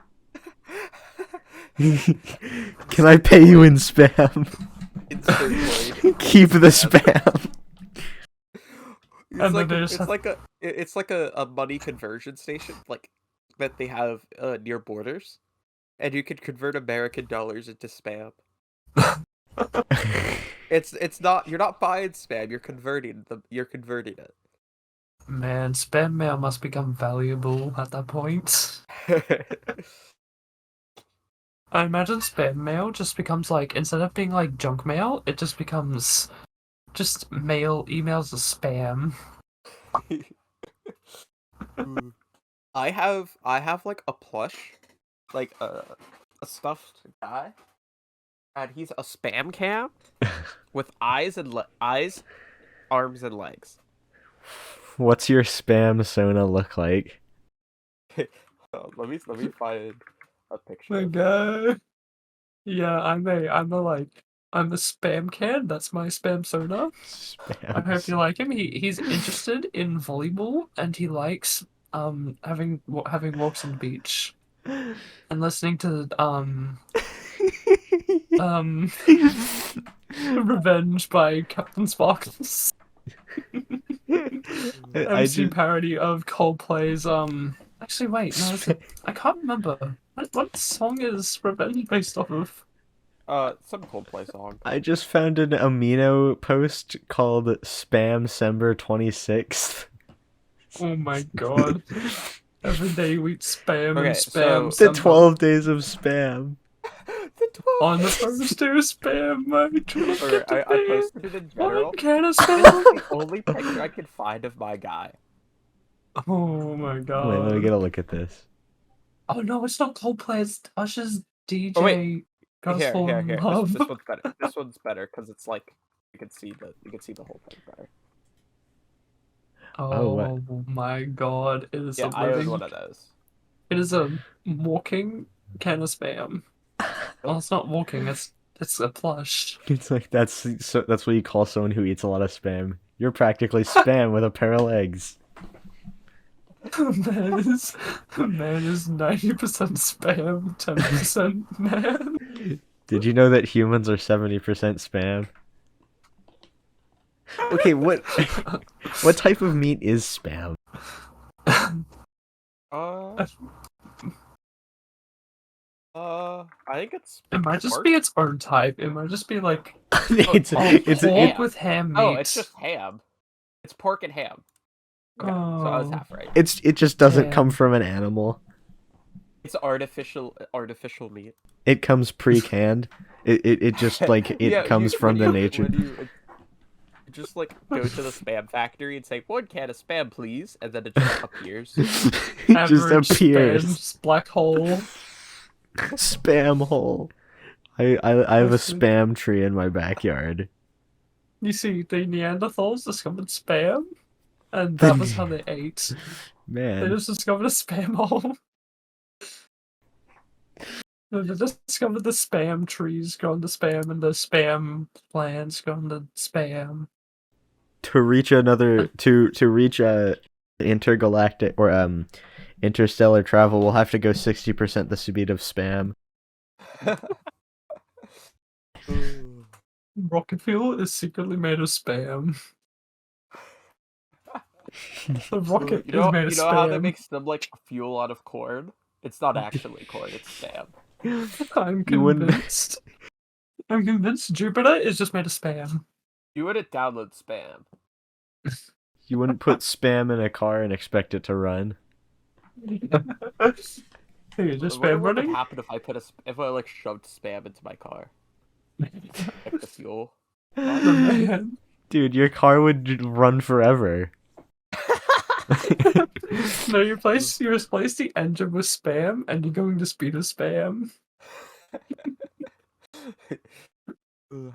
Can I pay you in spam? Insert coin. Keep the spam. And then they just have- It's like a money conversion station like that they have near borders, and you can convert American dollars into spam. It's not, you're not buying spam, you're converting it. Man, spam mail must become valuable at that point. I imagine spam mail just becomes like, instead of being like junk mail, it just becomes just emails of spam. I have like a plush, like a stuffed guy, and he's a spam cam with eyes, arms, and legs. What's your spam Sona look like? Let me find a picture. My God. Yeah, I'm a spam can. That's my spam soda. I hope you like him. He's interested in volleyball and he likes having walks on the beach and listening to Revenge by Captain Sparkles. MC parody of Coldplay's actually wait, no, I can't remember. What song is Revenge based off of? Some Coldplay song. I just found an Amino post called Spam Sember 26th. Oh my God. Every day we eat spam Okay, and spam. so- The 12 days of spam. The 12 On the first day of spam, my true Okay, I posted it in general. one can of This spam. is the only picture I could find of my guy. Oh my God. Wait, let me get a look at this. Oh no, it's not Coldplay. It's Usher's DJ. Oh, wait. Gospel Here. Love. This one's better. This one's better because it's like you can see the whole thing better. Oh, what? Oh my God! It is Yeah, a I own living. one of those. It is a walking can of spam. Well, it's not walking. It's a plush. It's like that's what you call someone who eats a lot of spam. You're practically spam with a pair of legs. Man is 90% spam, 10% man. Did you know that humans are 70% spam? Okay, what type of meat is spam? I think it's. It might just pork. be its own type. It might just be like it's pork ham. with ham meat. Oh, it's just ham. It's pork and ham. Okay, so I was Oh. half right. it just doesn't Ham. come from an animal. It's artificial meat. It comes pre-canned. It just like it Yeah, comes from the nature. When you just like go to the spam factory and say 1 can of spam, please, and then it just appears. It just Average appears. spam's black hole. Spam hole. I have a spam tree in my backyard. You see, the Neanderthals discovered spam, and that was how they ate. They Man, just discovered a spam hole. They just discovered the spam trees going to spam, and the spam plants going to spam. to reach intergalactic or interstellar travel, we'll have to go 60% the speed of spam. Ooh. Rocket fuel is secretly made of spam. The rocket You know, is made of you know how they spam. make some like fuel out of corn? It's not actually corn, it's spam. I'm You wouldn't- convinced. I'm convinced Jupiter is just made of spam. You wouldn't download spam. You wouldn't put spam in a car and expect it to run. Hey, just I wonder spam what would running? happen if I like shoved spam into my car, like the fuel. Man. Dude, your car would run forever. No, you replace the engine with spam, and you're going to speed of spam.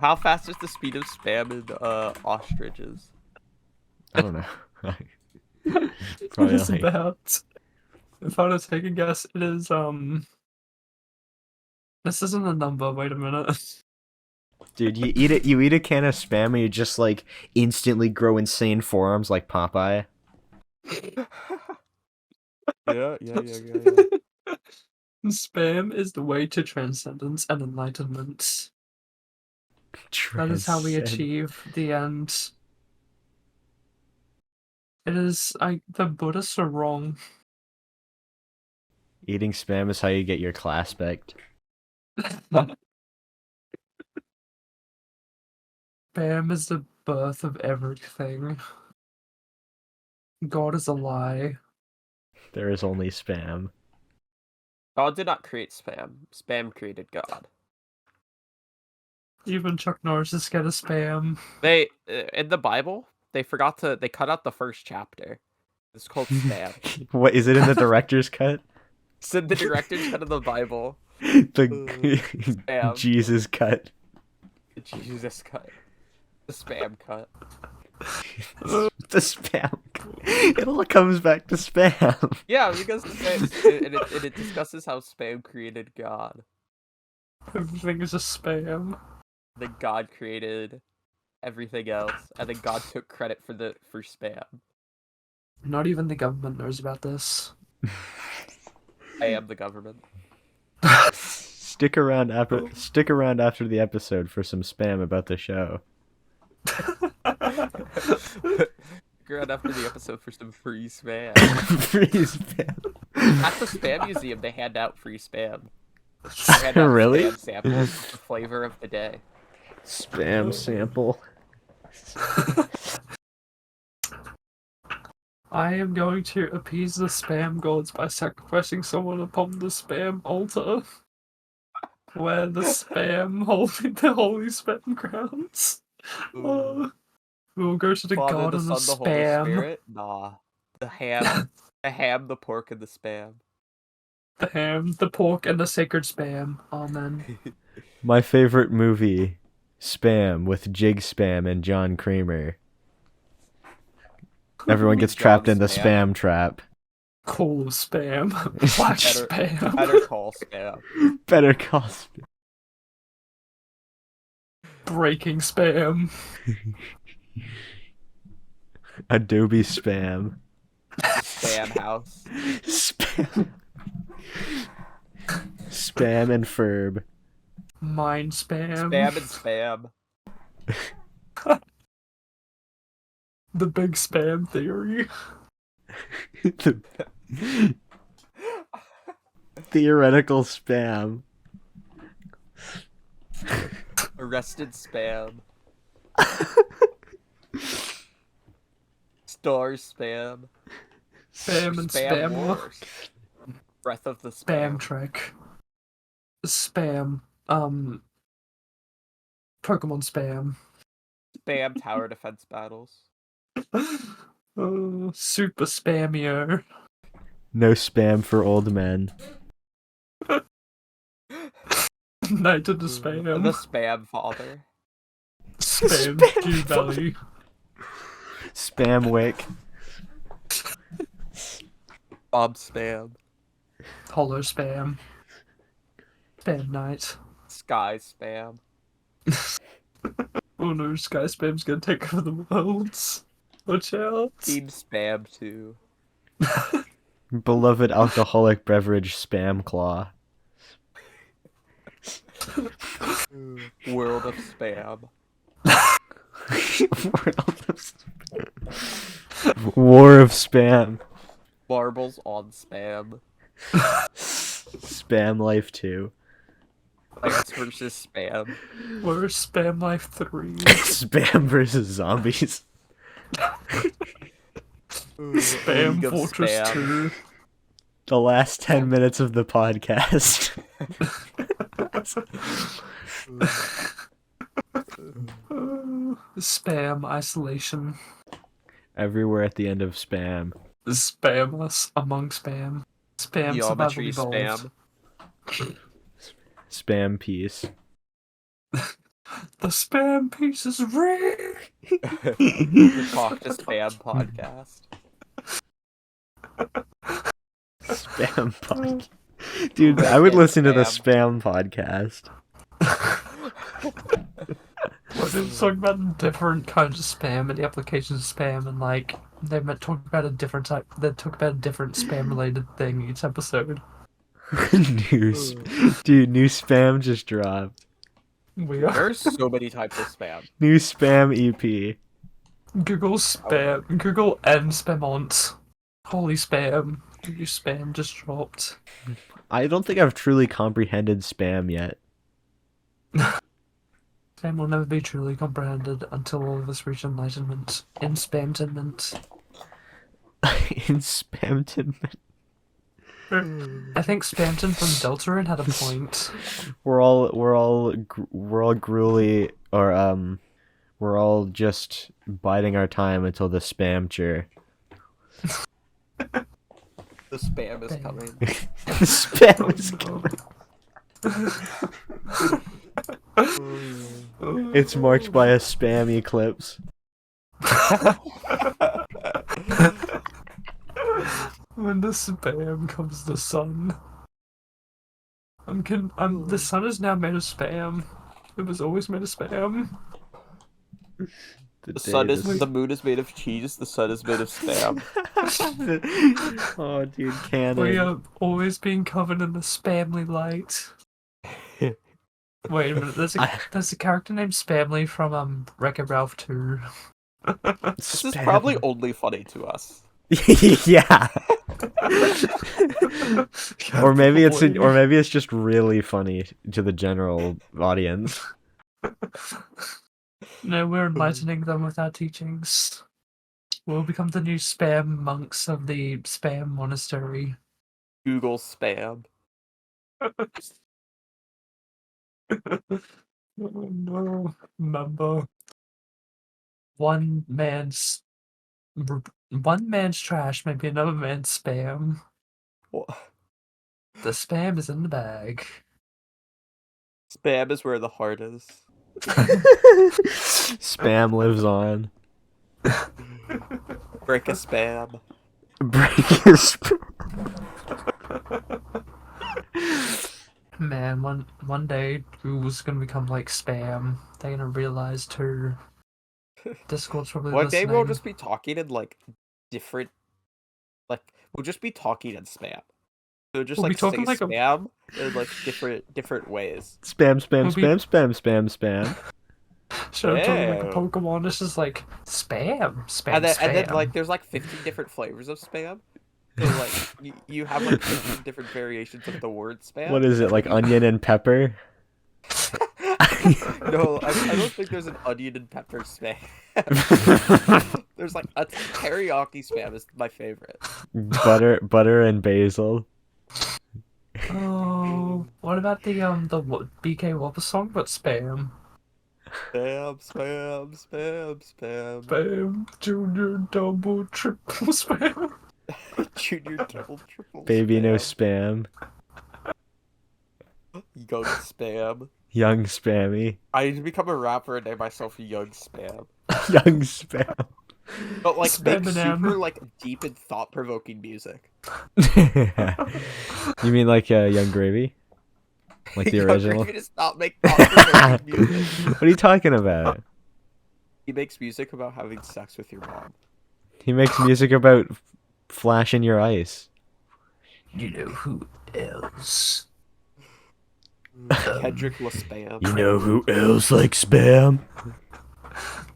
How fast is the speed of spam in ostriches? I don't know. Probably It's like- about. If I were to take a guess, it is This isn't a number. Wait a minute. Dude, you eat a can of spam and you just like instantly grow insane forearms like Popeye. Yeah. Spam is the way to transcendence and enlightenment. That is how we Transcend- achieve the end. It is the Buddhists are wrong. Eating spam is how you get your class backed. Spam is the birth of everything. God is a lie. There is only spam. God did not create spam. Spam created God. Even Chuck Norris is scared of spam. They in the Bible, they cut out the first chapter. It's called spam. What is it in the director's cut? It's in the director's cut of the Bible. The Spam. Jesus cut. The Jesus cut. The spam cut. The spam. It all comes back to spam. Yeah, because it discusses how spam created God. Everything is a spam. Then God created everything else, and then God took credit for spam. Not even the government knows about this. I am the government. Stick around after the episode for some spam about the show. Around after the episode for some free spam. Free spam. At the spam museum, they hand out free spam. They hand out Really? Spam samples with the flavor of the day. Spam sample. I am going to appease the spam gods by sacrificing someone upon the spam altar. Where the spam holding the holy spam grounds. Ooh. We will go to the Father, garden the of Son, the Holy spam. Spirit? Nah. The ham, the pork, and the spam. The ham, the pork, and the sacred spam. Amen. My favorite movie, Spam, with Jig Spam and John Kramer. Everyone gets trapped in the spam trap. Cool spam. Black spam. Better call spam. Better call spam. Breaking spam. Adobe Spam. Spam house. Spam. Spam and Ferb. Mind spam. Spam and spam. The big spam theory. The theoretical spam. Arrested spam. Star spam. Spam and spam. Wars. Breath of the Spam spam. trick. Spam. Pokemon spam. Spam tower defense battles. Super spamio. No spam for old men. Night of the spam. The spam father. Spam Dew Valley. Spam Wick. Bob spam. Hollow spam. Spam night. Sky spam. Oh no, Sky Spam's gonna take over the worlds. Watch out. Team spam 2. Beloved alcoholic beverage Spam Claw. World of spam. War of Spam. Marbles on spam. Spam Life 2. Plants versus spam. We're Spam Life 3. Spam versus zombies. Spam League of Fortress Spam. 2. The last 10 minutes of the podcast. Spam Isolation. Everywhere at the end of Spam. Spam us among spam. Spam Geometry Survival Evolved. spam. Spam Piece. The spam piece is real. The Talk to Spam podcast. Spam podcast. Dude, I would listen to the Spam podcast. We're talking about different kinds of spam and the applications of spam and like they might talk about a different type. They talk about a different spam-related thing each episode. Dude, new spam just dropped. We are There's so many types of spam. New spam EP. Google spam. Google and spamont. Holy spam! New spam just dropped. I don't think I've truly comprehended spam yet. Spam will never be truly comprehended until all of us reach enlightenment. In spamtenment. In spamton. I think Spamton from Deltarune had a point. We're all gruely, or we're all just biding our time until the spamture. The spam is coming. The spam is coming. It's marked by a spam eclipse. When the spam comes the sun. The sun is now made of spam. It was always made of spam. The moon is made of cheese. The sun is made of spam. Oh, dude, canon. We are always being covered in the spamly light. Wait a minute, there's a character named Spamly from Wreck-It Ralph 2. This is probably only funny to us. Yeah. Or maybe it's just really funny to the general audience. No, we're enlightening them with our teachings. We'll become the new spam monks of the spam monastery. Google spam. Oh no. Remember, one man's trash may be another man's spam. What? The spam is in the bag. Spam is where the heart is. Spam lives on. Break a spam. Break a spam. Man, one day Google's gonna become like spam. They're gonna realize too. Discord's probably One day listening. we'll just be talking in like different, we'll just be talking in spam. So just We'll be like say talking like a- spam in like different ways. Spam. Should have talking like a Ew. Pokemon. This is like spam. And then like there's like 50 different flavors of spam. So like you have like 50 different variations of the word spam. What is it, like onion and pepper? No, I don't think there's an onion and pepper spam. There's like a teriyaki spam is my favorite. Butter and basil. Oh, what about the BK Whopper song but spam? Spam. Spam, junior, double, triple spam. Junior double triple. Baby spam. no spam. Young spam. Young spammy. I need to become a rapper and name myself Young Spam. Young spam. But like make Spam-a-nam. super like deep and thought provoking music. You mean like Young Gravy? Like the Young original? Gravy does not make thought provoking music. What are you talking about? He makes music about having sex with your mom. He makes music about flashing your ice. You know who else? Kendrick was spam. You know who else likes spam?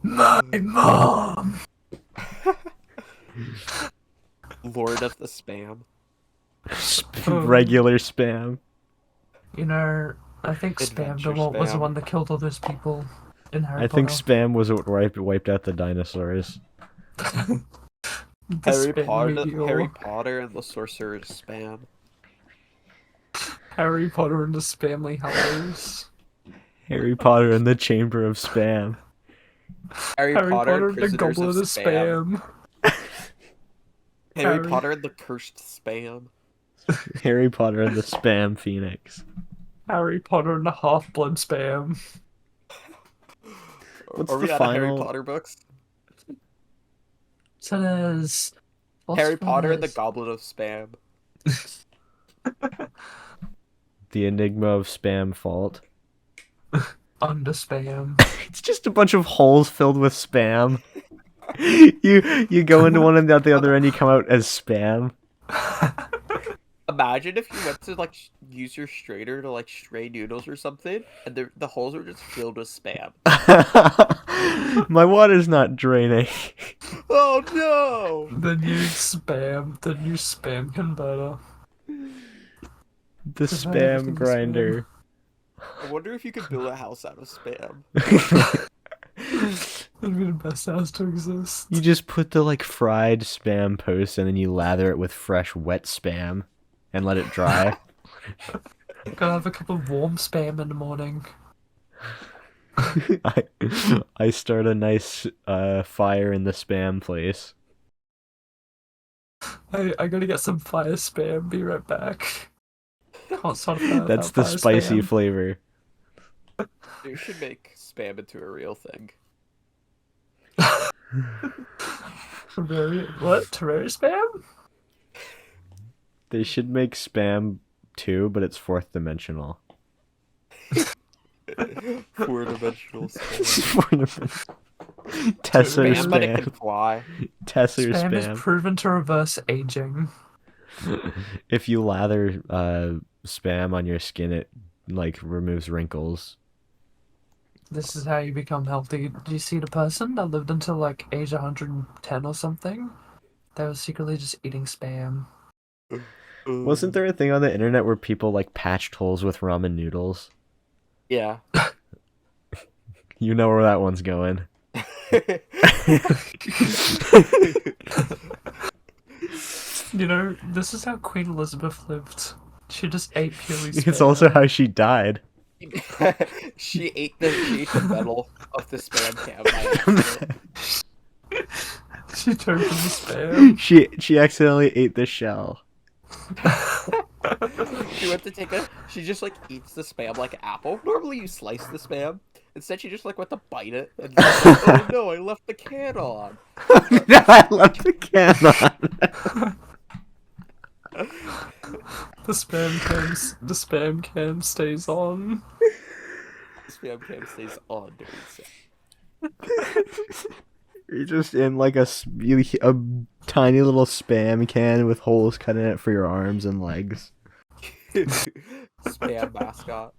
My mom. Lord of the spam. Regular spam. You know, I think Spam Adventure was the Spam. one that killed all those people in Harry I think Potter. spam was what wiped out the dinosaurs. The Harry spam meteor. Potter and the Sorcerer's Spam. Harry Potter and the Spamly Hollows. Harry Potter and the Chamber of Spam. Harry Harry Potter and the Prisoners Goblet of Spam. Spam. Harry Harry. Potter and the Cursed Spam. Harry Potter and the Spam Phoenix. Harry Potter and the Half-Blood Spam. What's Are we the out of Harry final- Potter books? So there's... Harry Potter and the Goblet of Spam. The Enigma of Spam Fault. Under Spam. It's just a bunch of holes filled with spam. You go into one and at the other end you come out as spam. Imagine if you went to like use your strainer to like stray noodles or something, and the holes were just filled with spam. My water's not draining. Oh no! The new spam converter. The Just spam everything is grinder. I wonder if you could build a house out of spam. That'd be the best house to exist. You just put the like fried spam post and then you lather it with fresh wet spam and let it dry. Gotta have a cup of warm spam in the morning. I start a nice fire in the spam place. I gotta get some fire spam. Be right back. Can't stop that. That's the fire spicy spam. flavor. You should make spam into a real thing. Terraria spam? They should make spam too, but it's fourth dimensional. 4-dimensional spam. Tesser Spam, but it spam. can fly. Tesser Spam is spam. proven to reverse aging. If you lather spam on your skin, it like removes wrinkles. This is how you become healthy. Do you see the person that lived until like age 110 or something? They were secretly just eating spam. Wasn't there a thing on the internet where people like patched holes with ramen noodles? Yeah. You know where that one's going. You know, this is how Queen Elizabeth lived. She just ate purely spam. It's also how she died. She ate the metal of the spam can by accident. She turned from the spam. She accidentally ate the shell. She went to take a. She just like eats the spam like an apple. Normally you slice the spam. Instead, she just like went to bite it, and just like, oh no, I left the can on. No, I left the can on. The spam can stays on. The spam can stays on during sex. You're just in like a tiny little spam can with holes cut in it for your arms and legs. Spam mascot.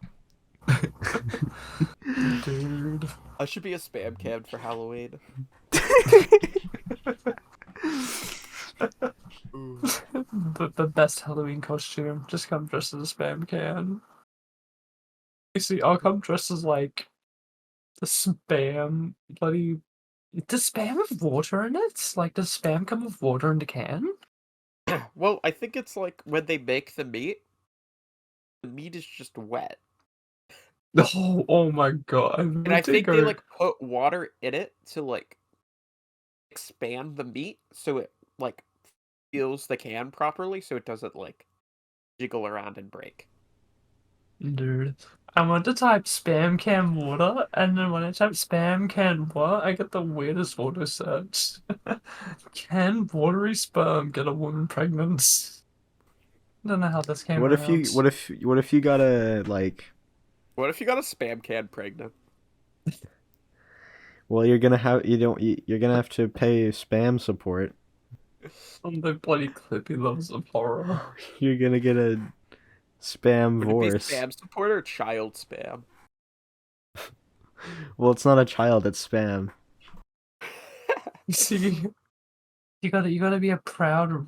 Dude. I should be a spam can for Halloween. The best Halloween costume. Just come dressed as a spam can. Actually, I'll come dressed as like the spam bloody. Does spam have water in it? Like, does spam come with water in the can? Well, I think it's like when they make the meat is just wet. Oh my god! And I think they like put water in it to like expand the meat so it like feels the can properly so it doesn't like jiggle around and break. Dude, I went to type spam can water, and then when I type spam can what, I get the weirdest auto search. Can watery sperm get a woman pregnant? I don't know how this came What around. if you got a like? What if you got a spam can pregnant? Well, you're gonna have to pay spam support. On the bloody clippy levels of horror. You're gonna get a spam Would it be divorce. spam support or child spam? Well, it's not a child; it's spam. You see, you gotta be the proud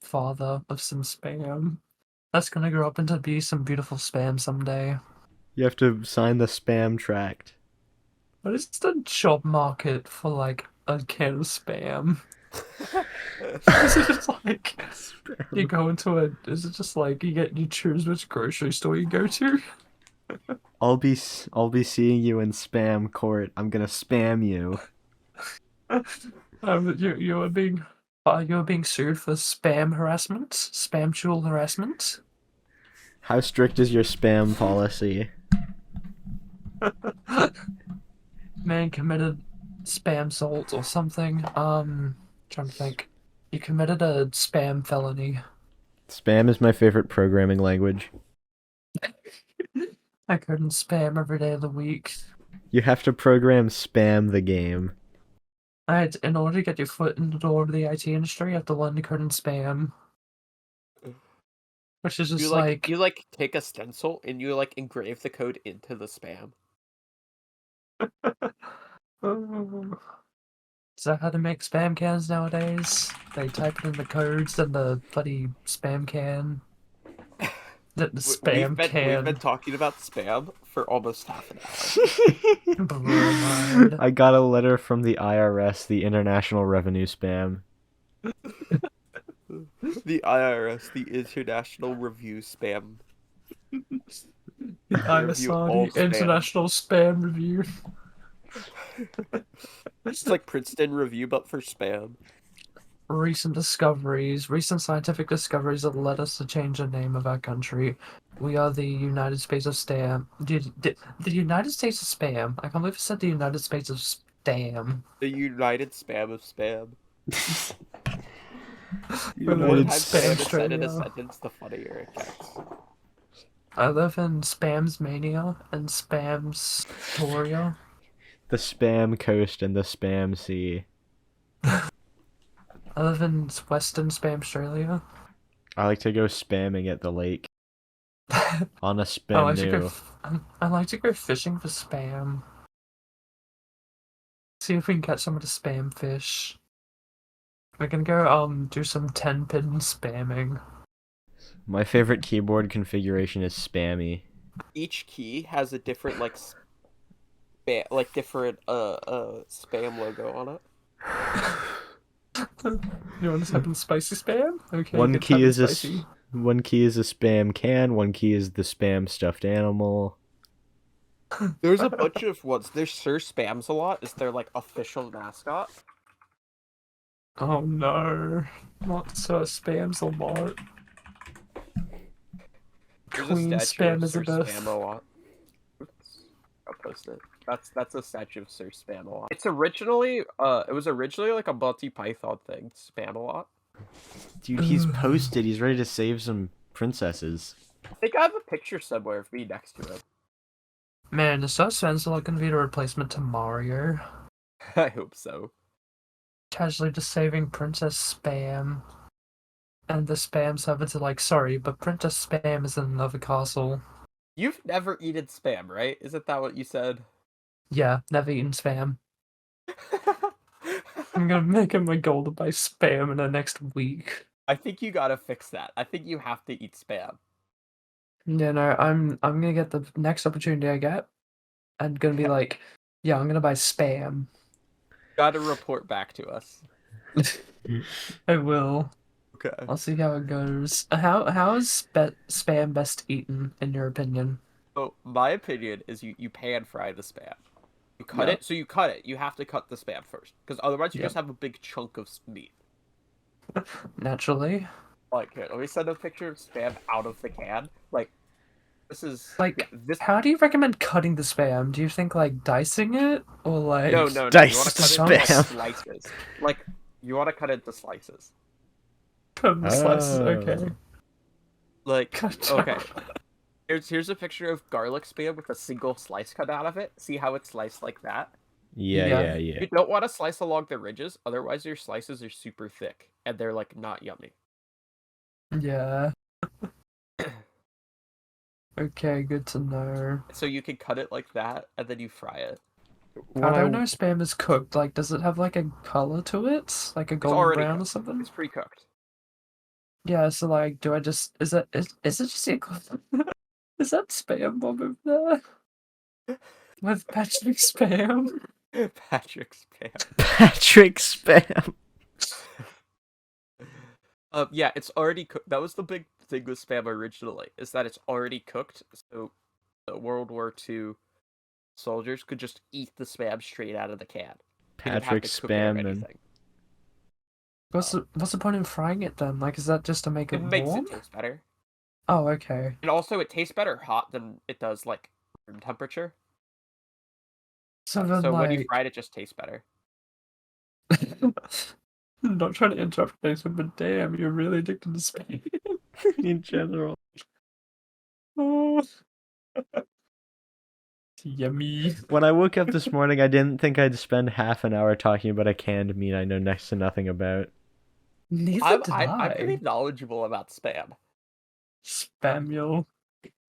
father of some spam. That's gonna grow up into be some beautiful spam someday. You have to sign the spam tract. What is the job market for like a can of spam? Is it just like you go into a? Is it just like you choose which grocery store you go to? I'll be seeing you in spam court. I'm gonna spam you. You are being sued for spam harassment, spamtual harassment. How strict is your spam policy? Man committed spam assault or something. Trying to think. He committed a spam felony. Spam is my favorite programming language. I couldn't spam every day of the week. You have to program spam the game. In order to get your foot in the door of the IT industry, you have to learn decoding spam, which is just like you take a stencil and you engrave the code into the spam. oh. Is that how to make spam cans nowadays? They type it in the codes and the bloody spam can. The spam We've been can. talking about spam for almost half an hour. Bromide. I got a letter from the IRS, the International Revenue Spam. The IRS, the International Review Spam. The Review all ISR, the International Spam Review. It's like Princeton Review, but for spam. Recent scientific discoveries that led us to change the name of our country. We are the United States of Spam. The United States of Spam. I can't believe it said the United States of Spam. The United Spam of Spam. The United more times Spam spam is said in a Australia. sentence, the funnier it gets. I live in Spam's Mania and Spam's Toria. The Spam Coast and the Spam Sea. I live in Western Spam Australia. I like to go spamming at the lake on a I spam like to go. new. I like to go fishing for spam. See if we can catch some of the spam fish. We're gonna go do some 10-pin spamming. My favorite keyboard configuration is spammy. Each key has a different different spam logo on it. You want to type in spicy spam? Okay. One good, key type in is a spicy. one key is a spam can. One key is the spam stuffed animal. There's a bunch of ones. There's Sir Spams a lot. Is their official mascot? Oh no! Not so spams a lot. There's Queen a statue Spam of is Sir a best. Spam a lot. Oops. I'll post it. That's a statue of Sir Spam a lot. It was originally like a Monty Python thing. Spam a lot. Dude, he's posted. He's ready to save some princesses. I think I have a picture somewhere of me next to him. Man, is that Spencer gonna be the replacement to Mario? I hope so. Casually just saving Princess Spam. And the Spam servants are like, sorry, but Princess Spam is in another castle. You've never eaten spam, right? Isn't that what you said? Yeah, never eaten Spam. I'm gonna make it my goal to buy Spam in the next week. I think you gotta fix that. I think you have to eat spam. Yeah, no, I'm gonna get the next opportunity I get and gonna be like, yeah, I'm gonna buy Spam. Gotta report back to us. I will. Okay. I'll see how it goes. How is Spam best eaten in your opinion? So my opinion is you pan fry the spam. You cut Yeah. it, so you cut it. You have to cut the spam first, because otherwise you Yep. just have a big chunk of meat. Naturally. Here, let me send a picture of spam out of the can. This is Like, this. how do you recommend cutting the Spam? Do you think like dicing it or like No. You want Diced to cut it spam. into slices. You want to cut it into slices. cut the slices? Oh. Okay. Gotcha. Okay. Here's a picture of garlic spam with a single slice cut out of it. See how it's sliced like that? Yeah. You don't want to slice along the ridges, otherwise your slices are super thick and they're not yummy. Yeah. Okay, good to know. So you can cut it like that and then you fry it. How do I know Spam is cooked? Like, does it have like a color to it? Like a golden already brown or cooked. something? It's pre-cooked. Yeah, so like, do I just is it just is that Spam Bob over there? With Patrick Spam? Patrick spam. Patrick Spam. Yeah, it's already cooked. That was the big thing with spam originally, is that it's already cooked. So the World War II soldiers could just eat the spam straight out of the can. They didn't have Patrick to cook it or Spam. And anything. What's the point in frying it then? Like, is that just to make it It makes warm? it taste better. Oh, okay. And also, it tastes better hot than it does room temperature. So then, So when you like, fry it, it just tastes better. not trying to interrupt things, but damn, you're really addicted to Spam in general. Oh. Yummy. When I woke up this morning, I didn't think I'd spend half an hour talking about a canned meat I know next to nothing about. Neither did I'm pretty I. knowledgeable about spam. Spamuel.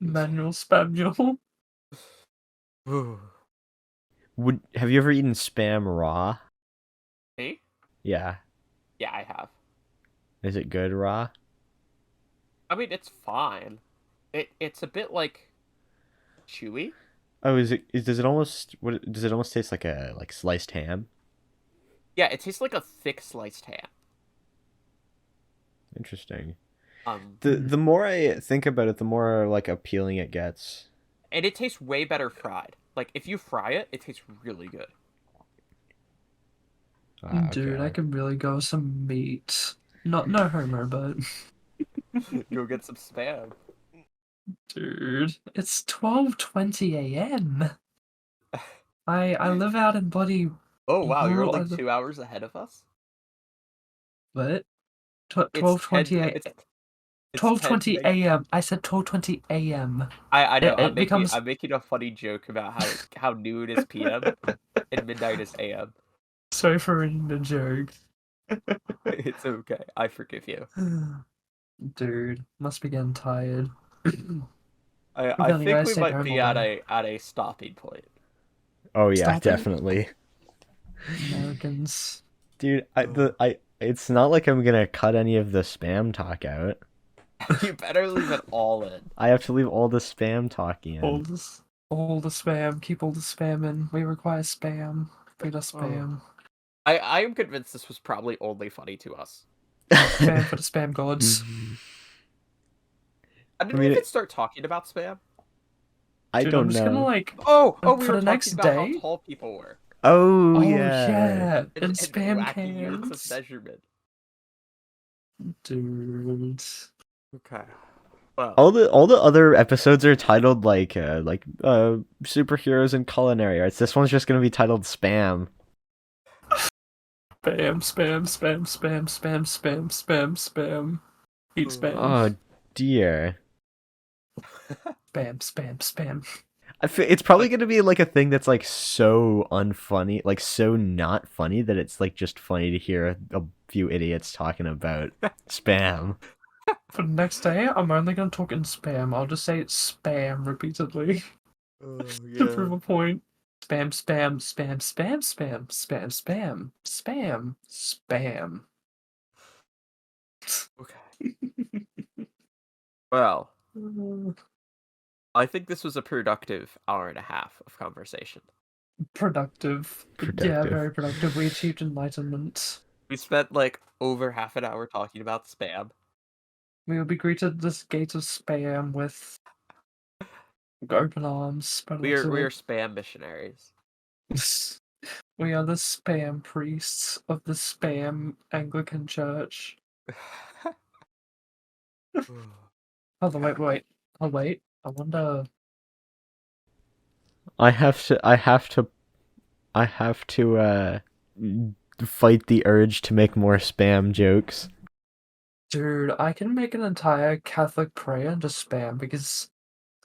Manual Spamuel. Have you ever eaten spam raw? Me? Yeah. Yeah, I have. Is it good raw? I mean, it's fine. It's a bit like chewy. Oh, does it almost taste like a sliced ham? Yeah, it tastes like a thick sliced ham. Interesting. Um, The more I think about it, the more like appealing it gets. and it tastes way better fried. Like if you fry it, it tastes really good. Dude, I Okay. could really go with some meat. No homo, but Go get some spam. dude, it's 12:20 a.m. I live out in bloody Oh wow, you're rural. like 2 hours ahead of us. What? It's 12:20 a.m. it's 12:20 10. a.m. I said 12:20 a.m. I know. It becomes. I'm making a funny joke about how noon is p.m. and midnight is a.m. Sorry for reading the joke. It's okay. I forgive you. Dude, must be getting tired. I Then you think guys we stayed might home be all at day. a stopping point. Oh yeah, Stop it. definitely. Americans. Dude, it's not like I'm gonna cut any of the spam talk out. You better leave it all in. I have to leave all the spam talk in. All the spam. Keep all the spam in. We require spam. Feed us spam. I am convinced this was probably only funny to us. Spam for the spam gods. Did I we mean, even start talking about spam? I Dude, I'm don't just gonna know. like We for were the next talking about how day. tall people were Oh Oh yeah. yeah, and and spam wacky units of cans. measurement. Dude. Okay. Well, All the other episodes are titled superheroes and culinary arts. This one's just gonna be titled spam. Spam, spam, spam, spam, spam, spam, spam, spam. Eat spam. Oh dear. Spam, spam, spam. It's probably gonna be like a thing that's like so unfunny, like so not funny that it's like just funny to hear a few idiots talking about spam. For the next day, I'm only gonna talk in spam. I'll just say spam repeatedly to prove a point. Spam, spam, spam, spam, spam, spam, spam, spam, spam. Okay. Well, I think this was a productive hour and a half of conversation. Productive. Yeah, Productive. very productive. We achieved enlightenment. We spent like over half an hour talking about spam. We will be greeted at this gate of spam with open arms. By the We looks are of spam missionaries. it. We are the spam priests of the spam Anglican Church. Oh, wait. I wonder. I have to fight the urge to make more spam jokes. Dude, I can make an entire Catholic prayer into spam because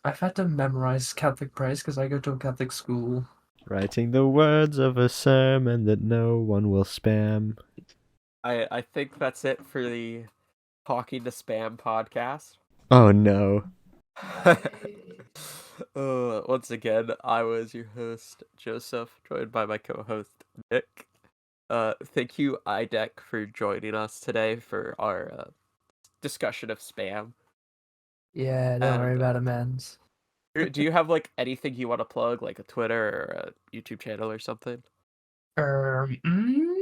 I've had to memorize Catholic prayers because I go to a Catholic school. Writing the words of a sermon that no one will spam. I think that's it for the Talking to Spam podcast. Oh no. Once again, I was your host, Joseph, joined by my co-host, Nick. Thank you, Idek, for joining us today for our discussion of spam. Yeah, don't worry about it, man. Do you have like anything you want to plug, like a Twitter or a YouTube channel or something? Mm?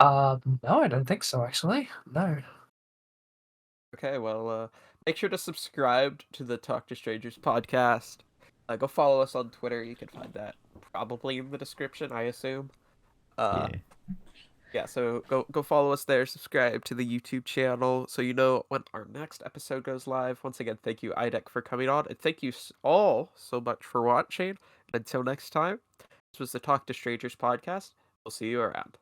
No, I don't think so, actually. No. Okay, well, make sure to subscribe to the Talk to Strangers podcast. Go follow us on Twitter. You can find that probably in the description, I assume. Yeah. Yeah, so go follow us there. Subscribe to the YouTube channel so you know when our next episode goes live. Once again, thank you, Idek, for coming on, and thank you all so much for watching. And until next time, this was the Talk to Strangers podcast. We'll see you around.